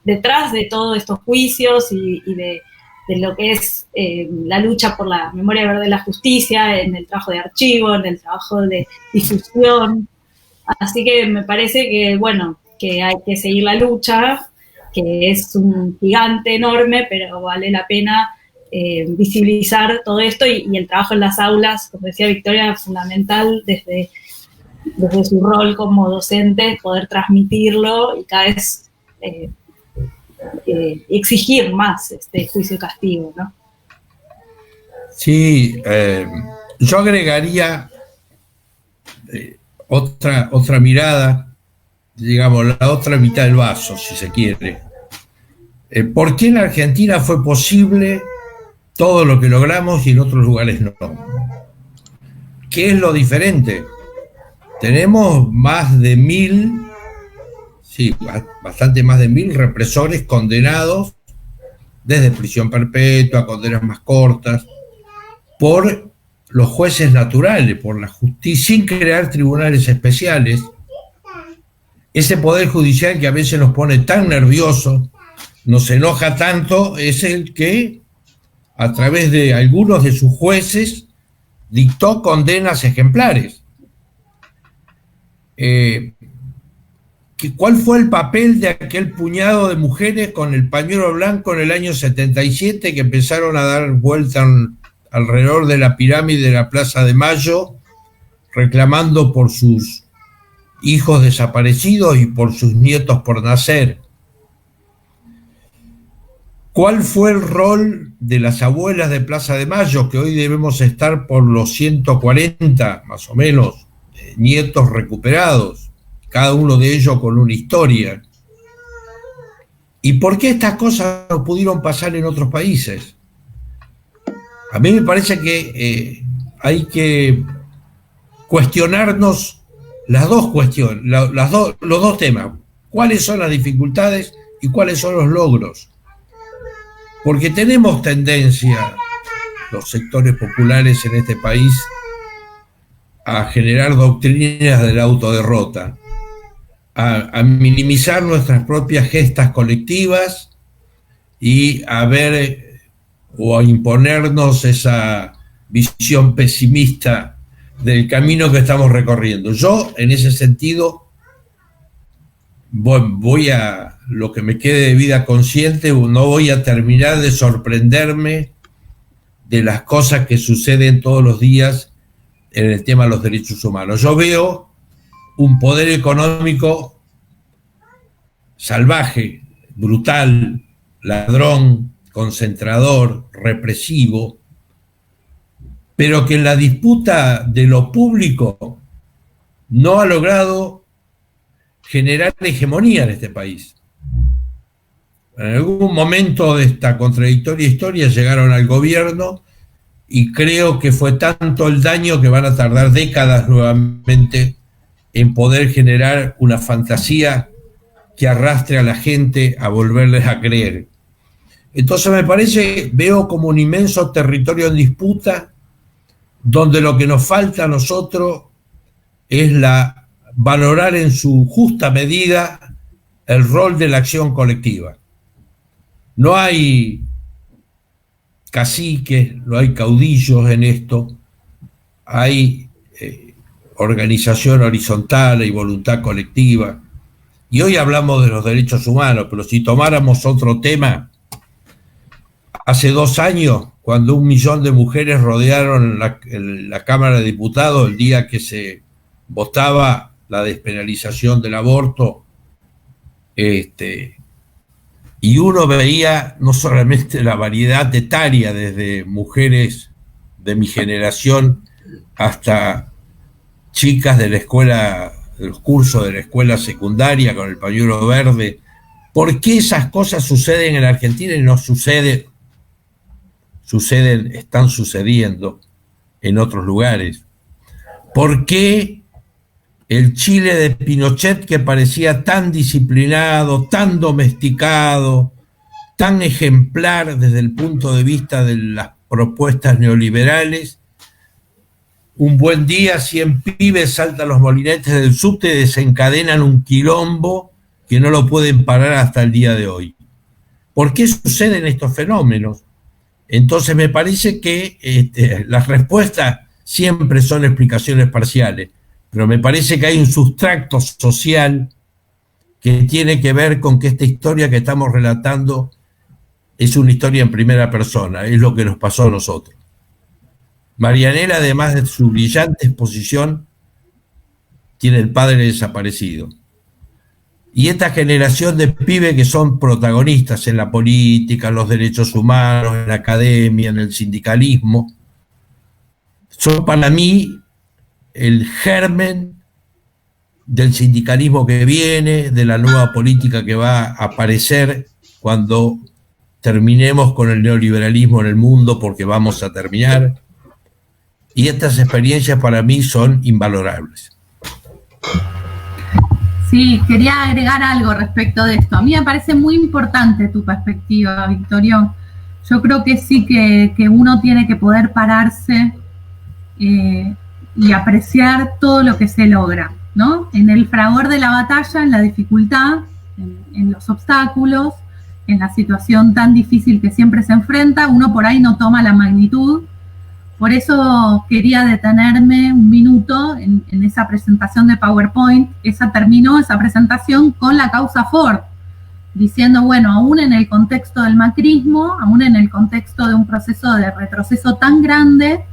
detrás de todos estos juicios y de lo que es la lucha por la memoria verde de la justicia, en el trabajo de archivo, en el trabajo de difusión. Así que me parece que, bueno, que hay que seguir la lucha, que es un gigante enorme, pero vale la pena visibilizar todo esto y el trabajo en las aulas, como decía Victoria, es fundamental desde su rol como docente, poder transmitirlo y cada vez exigir más este juicio y castigo, ¿no? Sí, yo agregaría otra mirada, digamos, la otra mitad del vaso, si se quiere. ¿Por qué en Argentina fue posible todo lo que logramos y en otros lugares no? ¿Qué es lo diferente? Tenemos más de 1000, sí, bastante más de 1000 represores condenados desde prisión perpetua, condenas más cortas, por los jueces naturales, por la justicia, sin crear tribunales especiales. Ese poder judicial que a veces nos pone tan nerviosos, nos enoja tanto, es el que, a través de algunos de sus jueces, dictó condenas ejemplares. ¿Cuál fue el papel de aquel puñado de mujeres con el pañuelo blanco en el año 77 que empezaron a dar vuelta alrededor de la pirámide de la Plaza de Mayo, reclamando por sus hijos desaparecidos y por sus nietos por nacer? ¿Cuál fue el rol de las abuelas de Plaza de Mayo, que hoy debemos estar por los 140, más o menos, nietos recuperados, cada uno de ellos con una historia? ¿Y por qué estas cosas no pudieron pasar en otros países? A mí me parece que hay que cuestionarnos las dos cuestiones, los dos temas. ¿Cuáles son las dificultades y cuáles son los logros? Porque tenemos tendencia, los sectores populares en este país, a generar doctrinas de la autoderrota, a minimizar nuestras propias gestas colectivas y a ver o a imponernos esa visión pesimista del camino que estamos recorriendo. Yo, en ese sentido, voy a lo que me quede de vida consciente, no voy a terminar de sorprenderme de las cosas que suceden todos los días en el tema de los derechos humanos. Yo veo un poder económico salvaje, brutal, ladrón, concentrador, represivo, pero que en la disputa de lo público no ha logrado generar hegemonía en este país. En algún momento de esta contradictoria historia llegaron al gobierno y creo que fue tanto el daño que van a tardar décadas nuevamente en poder generar una fantasía que arrastre a la gente a volverles a creer. Entonces me parece, veo como un inmenso territorio en disputa donde lo que nos falta a nosotros es valorar en su justa medida el rol de la acción colectiva. No hay caciques, no hay caudillos en esto, hay organización horizontal y voluntad colectiva. Y hoy hablamos de los derechos humanos, pero si tomáramos otro tema, hace 2 años, cuando 1 millón de mujeres rodearon la Cámara de Diputados el día que se votaba la despenalización del aborto, y uno veía no solamente la variedad etaria, desde mujeres de mi generación hasta chicas de la escuela, de los cursos de la escuela secundaria con el pañuelo verde. ¿Por qué esas cosas suceden en Argentina y no están sucediendo en otros lugares? ¿Por qué el Chile de Pinochet, que parecía tan disciplinado, tan domesticado, tan ejemplar desde el punto de vista de las propuestas neoliberales, un buen día 100 pibes saltan los molinetes del subte y desencadenan un quilombo que no lo pueden parar hasta el día de hoy? ¿Por qué suceden estos fenómenos? Entonces me parece que las respuestas siempre son explicaciones parciales, pero me parece que hay un sustrato social que tiene que ver con que esta historia que estamos relatando es una historia en primera persona, es lo que nos pasó a nosotros. Marianela, además de su brillante exposición, tiene el padre desaparecido. Y esta generación de pibes que son protagonistas en la política, en los derechos humanos, en la academia, en el sindicalismo, son para mí el germen del sindicalismo que viene, de la nueva política que va a aparecer cuando terminemos con el neoliberalismo en el mundo, porque vamos a terminar. Y estas experiencias para mí son invalorables. Sí, quería agregar algo respecto de esto. A mí me parece muy importante tu perspectiva, Victorio. Yo creo que sí que uno tiene que poder pararse y apreciar todo lo que se logra, ¿no? En el fragor de la batalla, en la dificultad, en los obstáculos, en la situación tan difícil que siempre se enfrenta, uno por ahí no toma la magnitud. Por eso quería detenerme un minuto en esa presentación de PowerPoint. Terminó esa presentación con la causa Ford, diciendo, bueno, aún en el contexto del macrismo, aún en el contexto de un proceso de retroceso tan grande,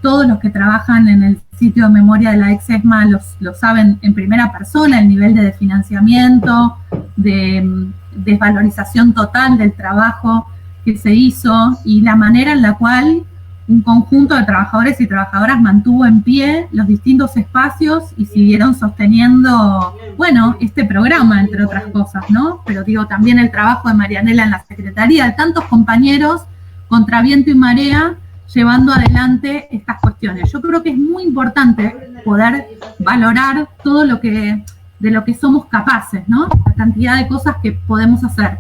todos los que trabajan en el sitio de memoria de la ex-ESMA lo saben en primera persona, el nivel de financiamiento, de desvalorización total del trabajo que se hizo y la manera en la cual un conjunto de trabajadores y trabajadoras mantuvo en pie los distintos espacios y siguieron sosteniendo, bueno, este programa, entre otras cosas, ¿no? Pero digo, también el trabajo de Marianela en la Secretaría, de tantos compañeros contra viento y marea, llevando adelante estas cuestiones. Yo creo que es muy importante poder valorar todo de lo que somos capaces, ¿no? La cantidad de cosas que podemos hacer.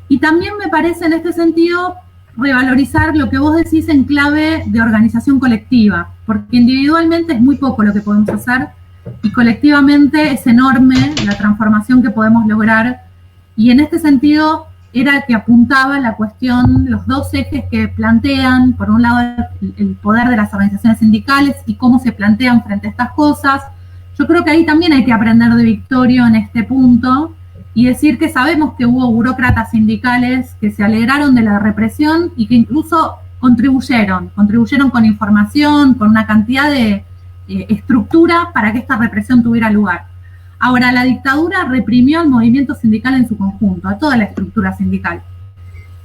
Y también me parece en este sentido revalorizar lo que vos decís en clave de organización colectiva, porque individualmente es muy poco lo que podemos hacer y colectivamente es enorme la transformación que podemos lograr. Y en este sentido era el que apuntaba la cuestión, los dos ejes que plantean, por un lado el poder de las organizaciones sindicales y cómo se plantean frente a estas cosas. Yo creo que ahí también hay que aprender de Victorio en este punto y decir que sabemos que hubo burócratas sindicales que se alegraron de la represión y que incluso contribuyeron con información, con una cantidad de estructura para que esta represión tuviera lugar. Ahora, la dictadura reprimió al movimiento sindical en su conjunto, a toda la estructura sindical.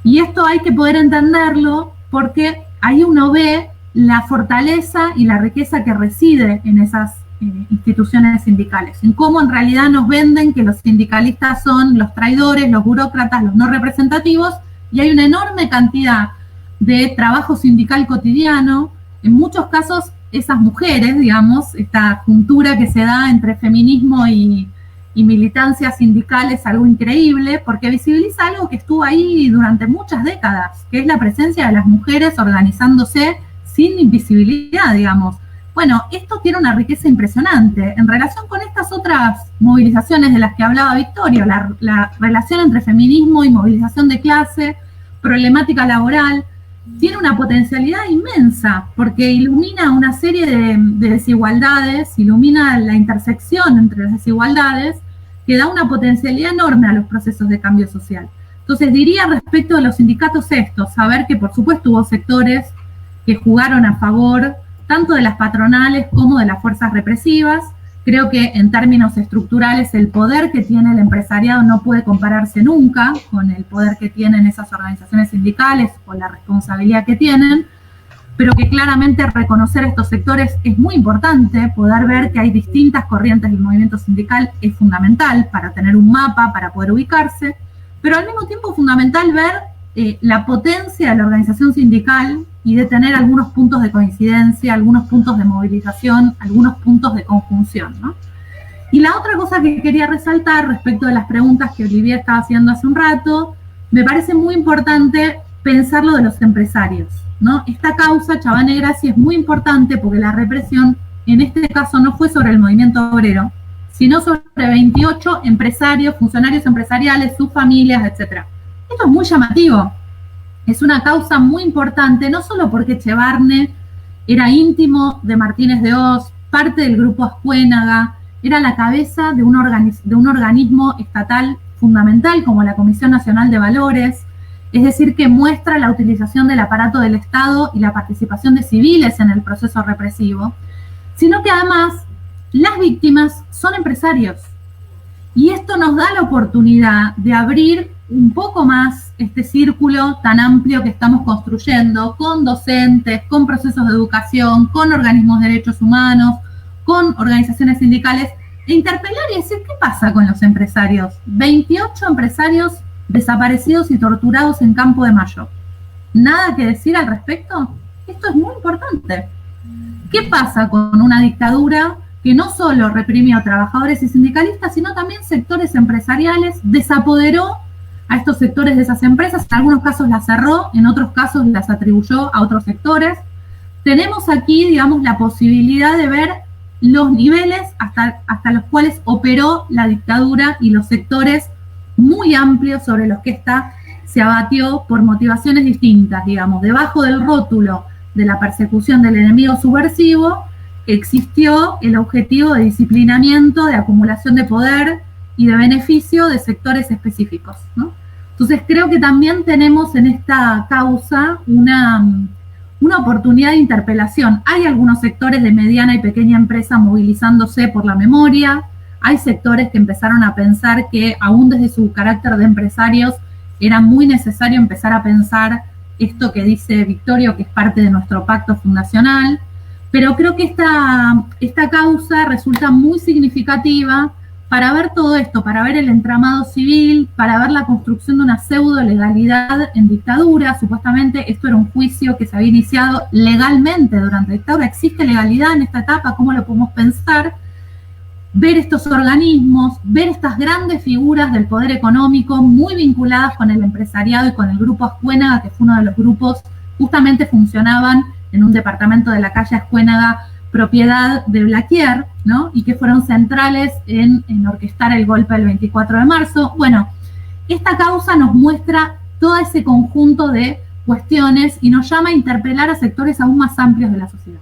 Y esto hay que poder entenderlo porque ahí uno ve la fortaleza y la riqueza que reside en esas instituciones sindicales, en cómo en realidad nos venden que los sindicalistas son los traidores, los burócratas, los no representativos, y hay una enorme cantidad de trabajo sindical cotidiano, en muchos casos esas mujeres, digamos, esta juntura que se da entre feminismo y militancia sindical es algo increíble, porque visibiliza algo que estuvo ahí durante muchas décadas, que es la presencia de las mujeres organizándose sin invisibilidad, digamos. Bueno, esto tiene una riqueza impresionante. En relación con estas otras movilizaciones de las que hablaba Victorio, la relación entre feminismo y movilización de clase, problemática laboral, tiene una potencialidad inmensa, porque ilumina una serie de desigualdades, ilumina la intersección entre las desigualdades, que da una potencialidad enorme a los procesos de cambio social. Entonces diría respecto de los sindicatos saber que por supuesto hubo sectores que jugaron a favor tanto de las patronales como de las fuerzas represivas. Creo que en términos estructurales el poder que tiene el empresariado no puede compararse nunca con el poder que tienen esas organizaciones sindicales o la responsabilidad que tienen, pero que claramente reconocer estos sectores es muy importante, poder ver que hay distintas corrientes del movimiento sindical es fundamental para tener un mapa, para poder ubicarse, pero al mismo tiempo es fundamental ver la potencia de la organización sindical y de tener algunos puntos de coincidencia, algunos puntos de movilización, algunos puntos de conjunción, ¿no? Y la otra cosa que quería resaltar respecto de las preguntas que Olivia estaba haciendo hace un rato, me parece muy importante pensar lo de los empresarios, ¿no? Esta causa, Chavane Gracie, es muy importante porque la represión, en este caso, no fue sobre el movimiento obrero, sino sobre 28 empresarios, funcionarios empresariales, sus familias, etc. Esto es muy llamativo. Es una causa muy importante, no solo porque Echevarne era íntimo de Martínez de Hoz, parte del grupo Ascuénaga, era la cabeza de un organismo estatal fundamental como la Comisión Nacional de Valores, es decir, que muestra la utilización del aparato del Estado y la participación de civiles en el proceso represivo, sino que además las víctimas son empresarios. Y esto nos da la oportunidad de abrir un poco más este círculo tan amplio que estamos construyendo con docentes, con procesos de educación, con organismos de derechos humanos, con organizaciones sindicales, e interpelar y decir, ¿qué pasa con los empresarios? 28 empresarios desaparecidos y torturados en Campo de Mayo. ¿Nada que decir al respecto? Esto es muy importante. ¿Qué pasa con una dictadura que no solo reprimió a trabajadores y sindicalistas, sino también sectores empresariales, desapoderó a estos sectores de esas empresas, en algunos casos las cerró, en otros casos las atribuyó a otros sectores? Tenemos aquí, digamos, la posibilidad de ver los niveles hasta los cuales operó la dictadura y los sectores muy amplios sobre los que ésta se abatió por motivaciones distintas, digamos. Debajo del rótulo de la persecución del enemigo subversivo existió el objetivo de disciplinamiento, de acumulación de poder y de beneficio de sectores específicos, ¿no? Entonces creo que también tenemos en esta causa una oportunidad de interpelación. Hay algunos sectores de mediana y pequeña empresa movilizándose por la memoria, hay sectores que empezaron a pensar que aún desde su carácter de empresarios era muy necesario empezar a pensar esto que dice Victorio, que es parte de nuestro pacto fundacional, pero creo que esta causa resulta muy significativa para ver todo esto, para ver el entramado civil, para ver la construcción de una pseudo legalidad en dictadura. Supuestamente esto era un juicio que se había iniciado legalmente durante la dictadura. ¿Existe legalidad en esta etapa? ¿Cómo lo podemos pensar? Ver estos organismos, ver estas grandes figuras del poder económico muy vinculadas con el empresariado y con el grupo Ascuénaga, que fue uno de los grupos, justamente funcionaban en un departamento de la calle Ascuénaga, propiedad de Blaquier, ¿no? Y que fueron centrales en orquestar el golpe del 24 de marzo. Bueno, esta causa nos muestra todo ese conjunto de cuestiones y nos llama a interpelar a sectores aún más amplios de la sociedad.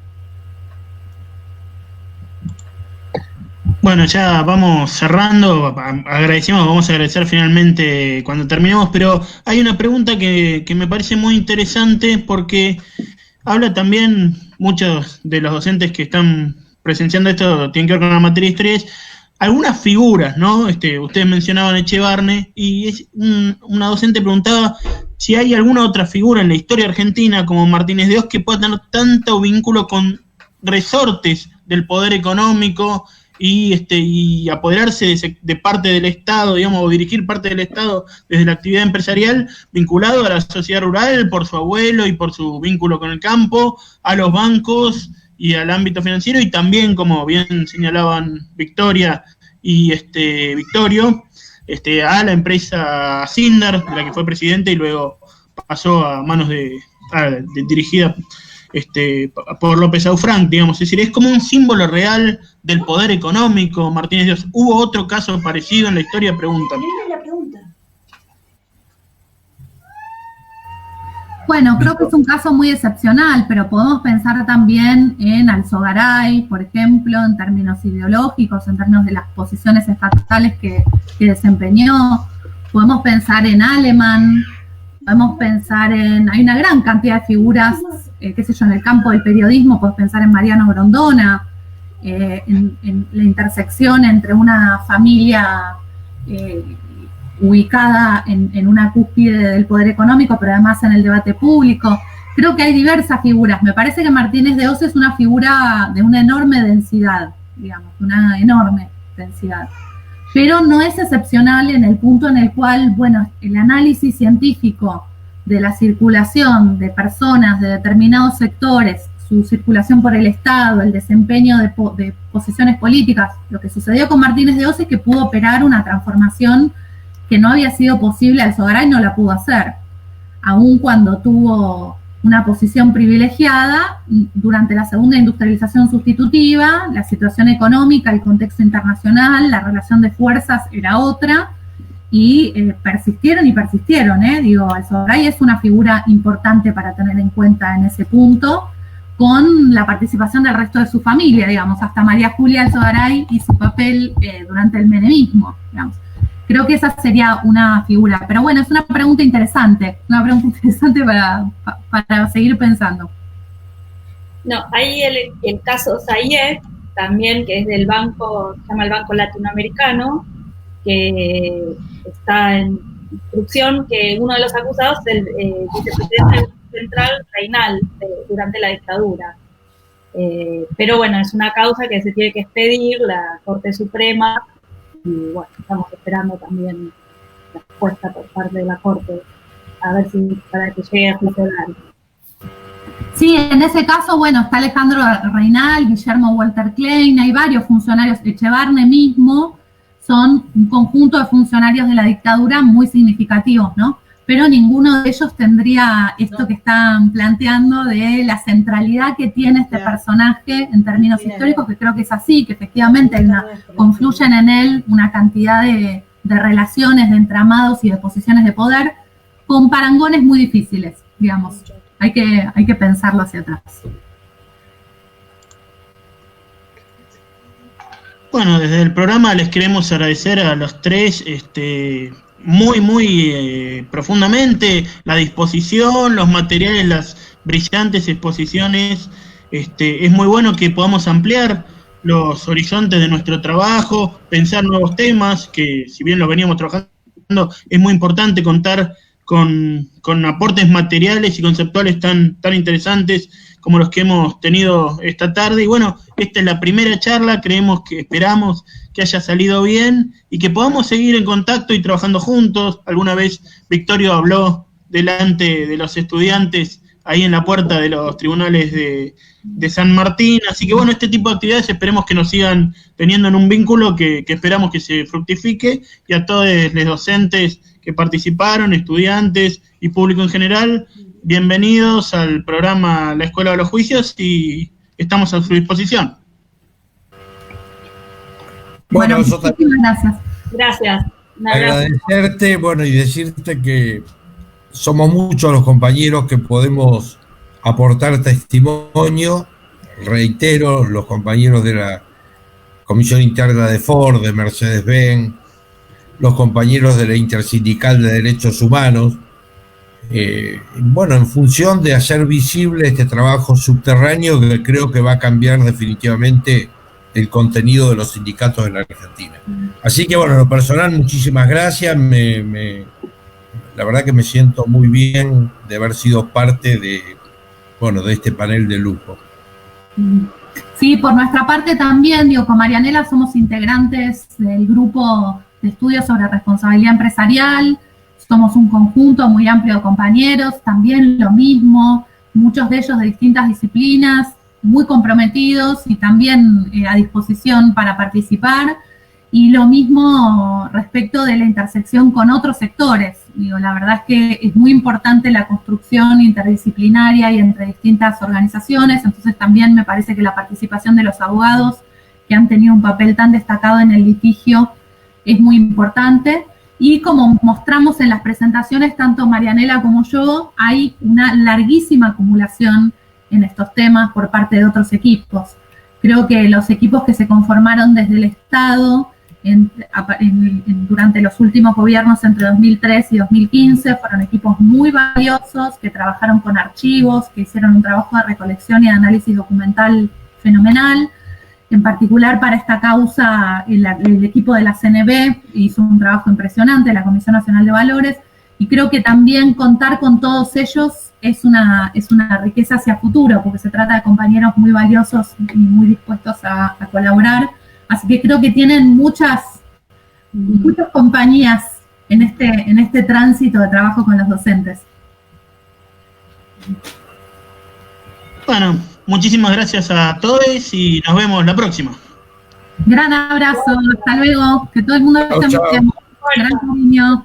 Bueno, ya vamos cerrando, vamos a agradecer finalmente cuando terminemos, pero hay una pregunta que me parece muy interesante porque habla también, muchos de los docentes que están presenciando esto tienen que ver con la materia de historia, es algunas figuras, ¿no? Ustedes mencionaban a Echevarne y una docente preguntaba si hay alguna otra figura en la historia argentina como Martínez de Hoz que pueda tener tanto vínculo con resortes del poder económico y apoderarse de parte del Estado, digamos, o dirigir parte del Estado desde la actividad empresarial, vinculado a la sociedad rural por su abuelo y por su vínculo con el campo, a los bancos y al ámbito financiero, y también, como bien señalaban Victoria y Victorio, a la empresa Sindar, de la que fue presidente y luego pasó a manos dirigida por López Aufranc, digamos. Es decir, es como un símbolo real del poder económico, Martínez de Hoz. ¿Hubo otro caso parecido en la historia? Preguntan. Bueno, creo que es un caso muy excepcional, pero podemos pensar también en Alzogaray, por ejemplo, en términos ideológicos, en términos de las posiciones estatales que desempeñó. Podemos pensar en Alemán, podemos pensar hay una gran cantidad de figuras, qué sé yo, en el campo del periodismo. Podemos pensar en Mariano Grondona, en la intersección entre una familia ubicada en una cúspide del poder económico, pero además en el debate público. Creo que hay diversas figuras. Me parece que Martínez de Hoz es una figura de una enorme densidad, digamos, una enorme densidad. Pero no es excepcional en el punto en el cual, bueno, el análisis científico de la circulación de personas de determinados sectores, su circulación por el Estado, el desempeño de posiciones políticas, lo que sucedió con Martínez de Hoz es que pudo operar una transformación que no había sido posible. Alzogaray no la pudo hacer, aun cuando tuvo una posición privilegiada durante la segunda industrialización sustitutiva. La situación económica, el contexto internacional, la relación de fuerzas era otra, y persistieron. Digo, Alzogaray es una figura importante para tener en cuenta en ese punto, con la participación del resto de su familia, digamos, hasta María Julia Alzogaray y su papel durante el menemismo, digamos. Creo que esa sería una figura. Pero bueno, es una pregunta interesante para seguir pensando. No, ahí el caso Zayed, también, que es del banco, se llama el Banco Latinoamericano, que está instrucción que uno de los acusados es el vicepresidente del Central Reinal durante la dictadura. Pero bueno, es una causa que se tiene que expedir la Corte Suprema y bueno, estamos esperando también la respuesta por parte de la Corte a ver si para que llegue a funcionar. Sí, en ese caso, bueno, está Alejandro Reinal, Guillermo Walter Klein, hay varios funcionarios, Echevarne mismo, son un conjunto de funcionarios de la dictadura muy significativos, ¿no? Pero ninguno de ellos tendría esto que están planteando de la centralidad que tiene este personaje en términos históricos, que creo que es así, que efectivamente confluyen en él una cantidad de relaciones, de entramados y de posiciones de poder, con parangones muy difíciles, digamos. Hay que pensarlo hacia atrás. Bueno, desde el programa les queremos agradecer a los tres muy profundamente la disposición, los materiales, las brillantes exposiciones. Es muy bueno que podamos ampliar los horizontes de nuestro trabajo, pensar nuevos temas, que si bien lo veníamos trabajando, es muy importante contar con aportes materiales y conceptuales tan interesantes como los que hemos tenido esta tarde. Y bueno, esta es la primera charla, esperamos que haya salido bien y que podamos seguir en contacto y trabajando juntos. Alguna vez Victorio habló delante de los estudiantes ahí en la puerta de los tribunales de San Martín, así que bueno, este tipo de actividades esperemos que nos sigan teniendo en un vínculo que esperamos que se fructifique, y a todos los docentes que participaron, estudiantes y público en general, bienvenidos al programa La Escuela de los Juicios y estamos a su disposición. Bueno, muchísimas gracias. Gracias. Agradecerte, bueno, y decirte que somos muchos los compañeros que podemos aportar testimonio. Reitero, los compañeros de la Comisión Interna de Ford, de Mercedes-Benz, los compañeros de la Intersindical de Derechos Humanos, bueno, en función de hacer visible este trabajo subterráneo que creo que va a cambiar definitivamente el contenido de los sindicatos en la Argentina. Así que bueno, en lo personal, muchísimas gracias, la verdad que me siento muy bien de haber sido parte de este panel de lujo. Sí, por nuestra parte también, con Marianela somos integrantes del grupo de estudios sobre responsabilidad empresarial, somos un conjunto muy amplio de compañeros, también lo mismo, muchos de ellos de distintas disciplinas, muy comprometidos y también a disposición para participar, y lo mismo respecto de la intersección con otros sectores. La verdad es que es muy importante la construcción interdisciplinaria y entre distintas organizaciones, entonces también me parece que la participación de los abogados, que han tenido un papel tan destacado en el litigio, es muy importante. Y como mostramos en las presentaciones, tanto Marianela como yo, hay una larguísima acumulación en estos temas por parte de otros equipos. Creo que los equipos que se conformaron desde el Estado durante los últimos gobiernos entre 2003 y 2015 fueron equipos muy valiosos, que trabajaron con archivos, que hicieron un trabajo de recolección y de análisis documental fenomenal. En particular para esta causa, el equipo de la CNB hizo un trabajo impresionante, la Comisión Nacional de Valores, y creo que también contar con todos ellos es una riqueza hacia futuro, porque se trata de compañeros muy valiosos y muy dispuestos a colaborar. Así que creo que tienen muchas compañías en este tránsito de trabajo con los docentes. Bueno, muchísimas gracias a todos y nos vemos la próxima. Gran abrazo, hasta luego, que todo el mundo esté muy bien. Gran cariño.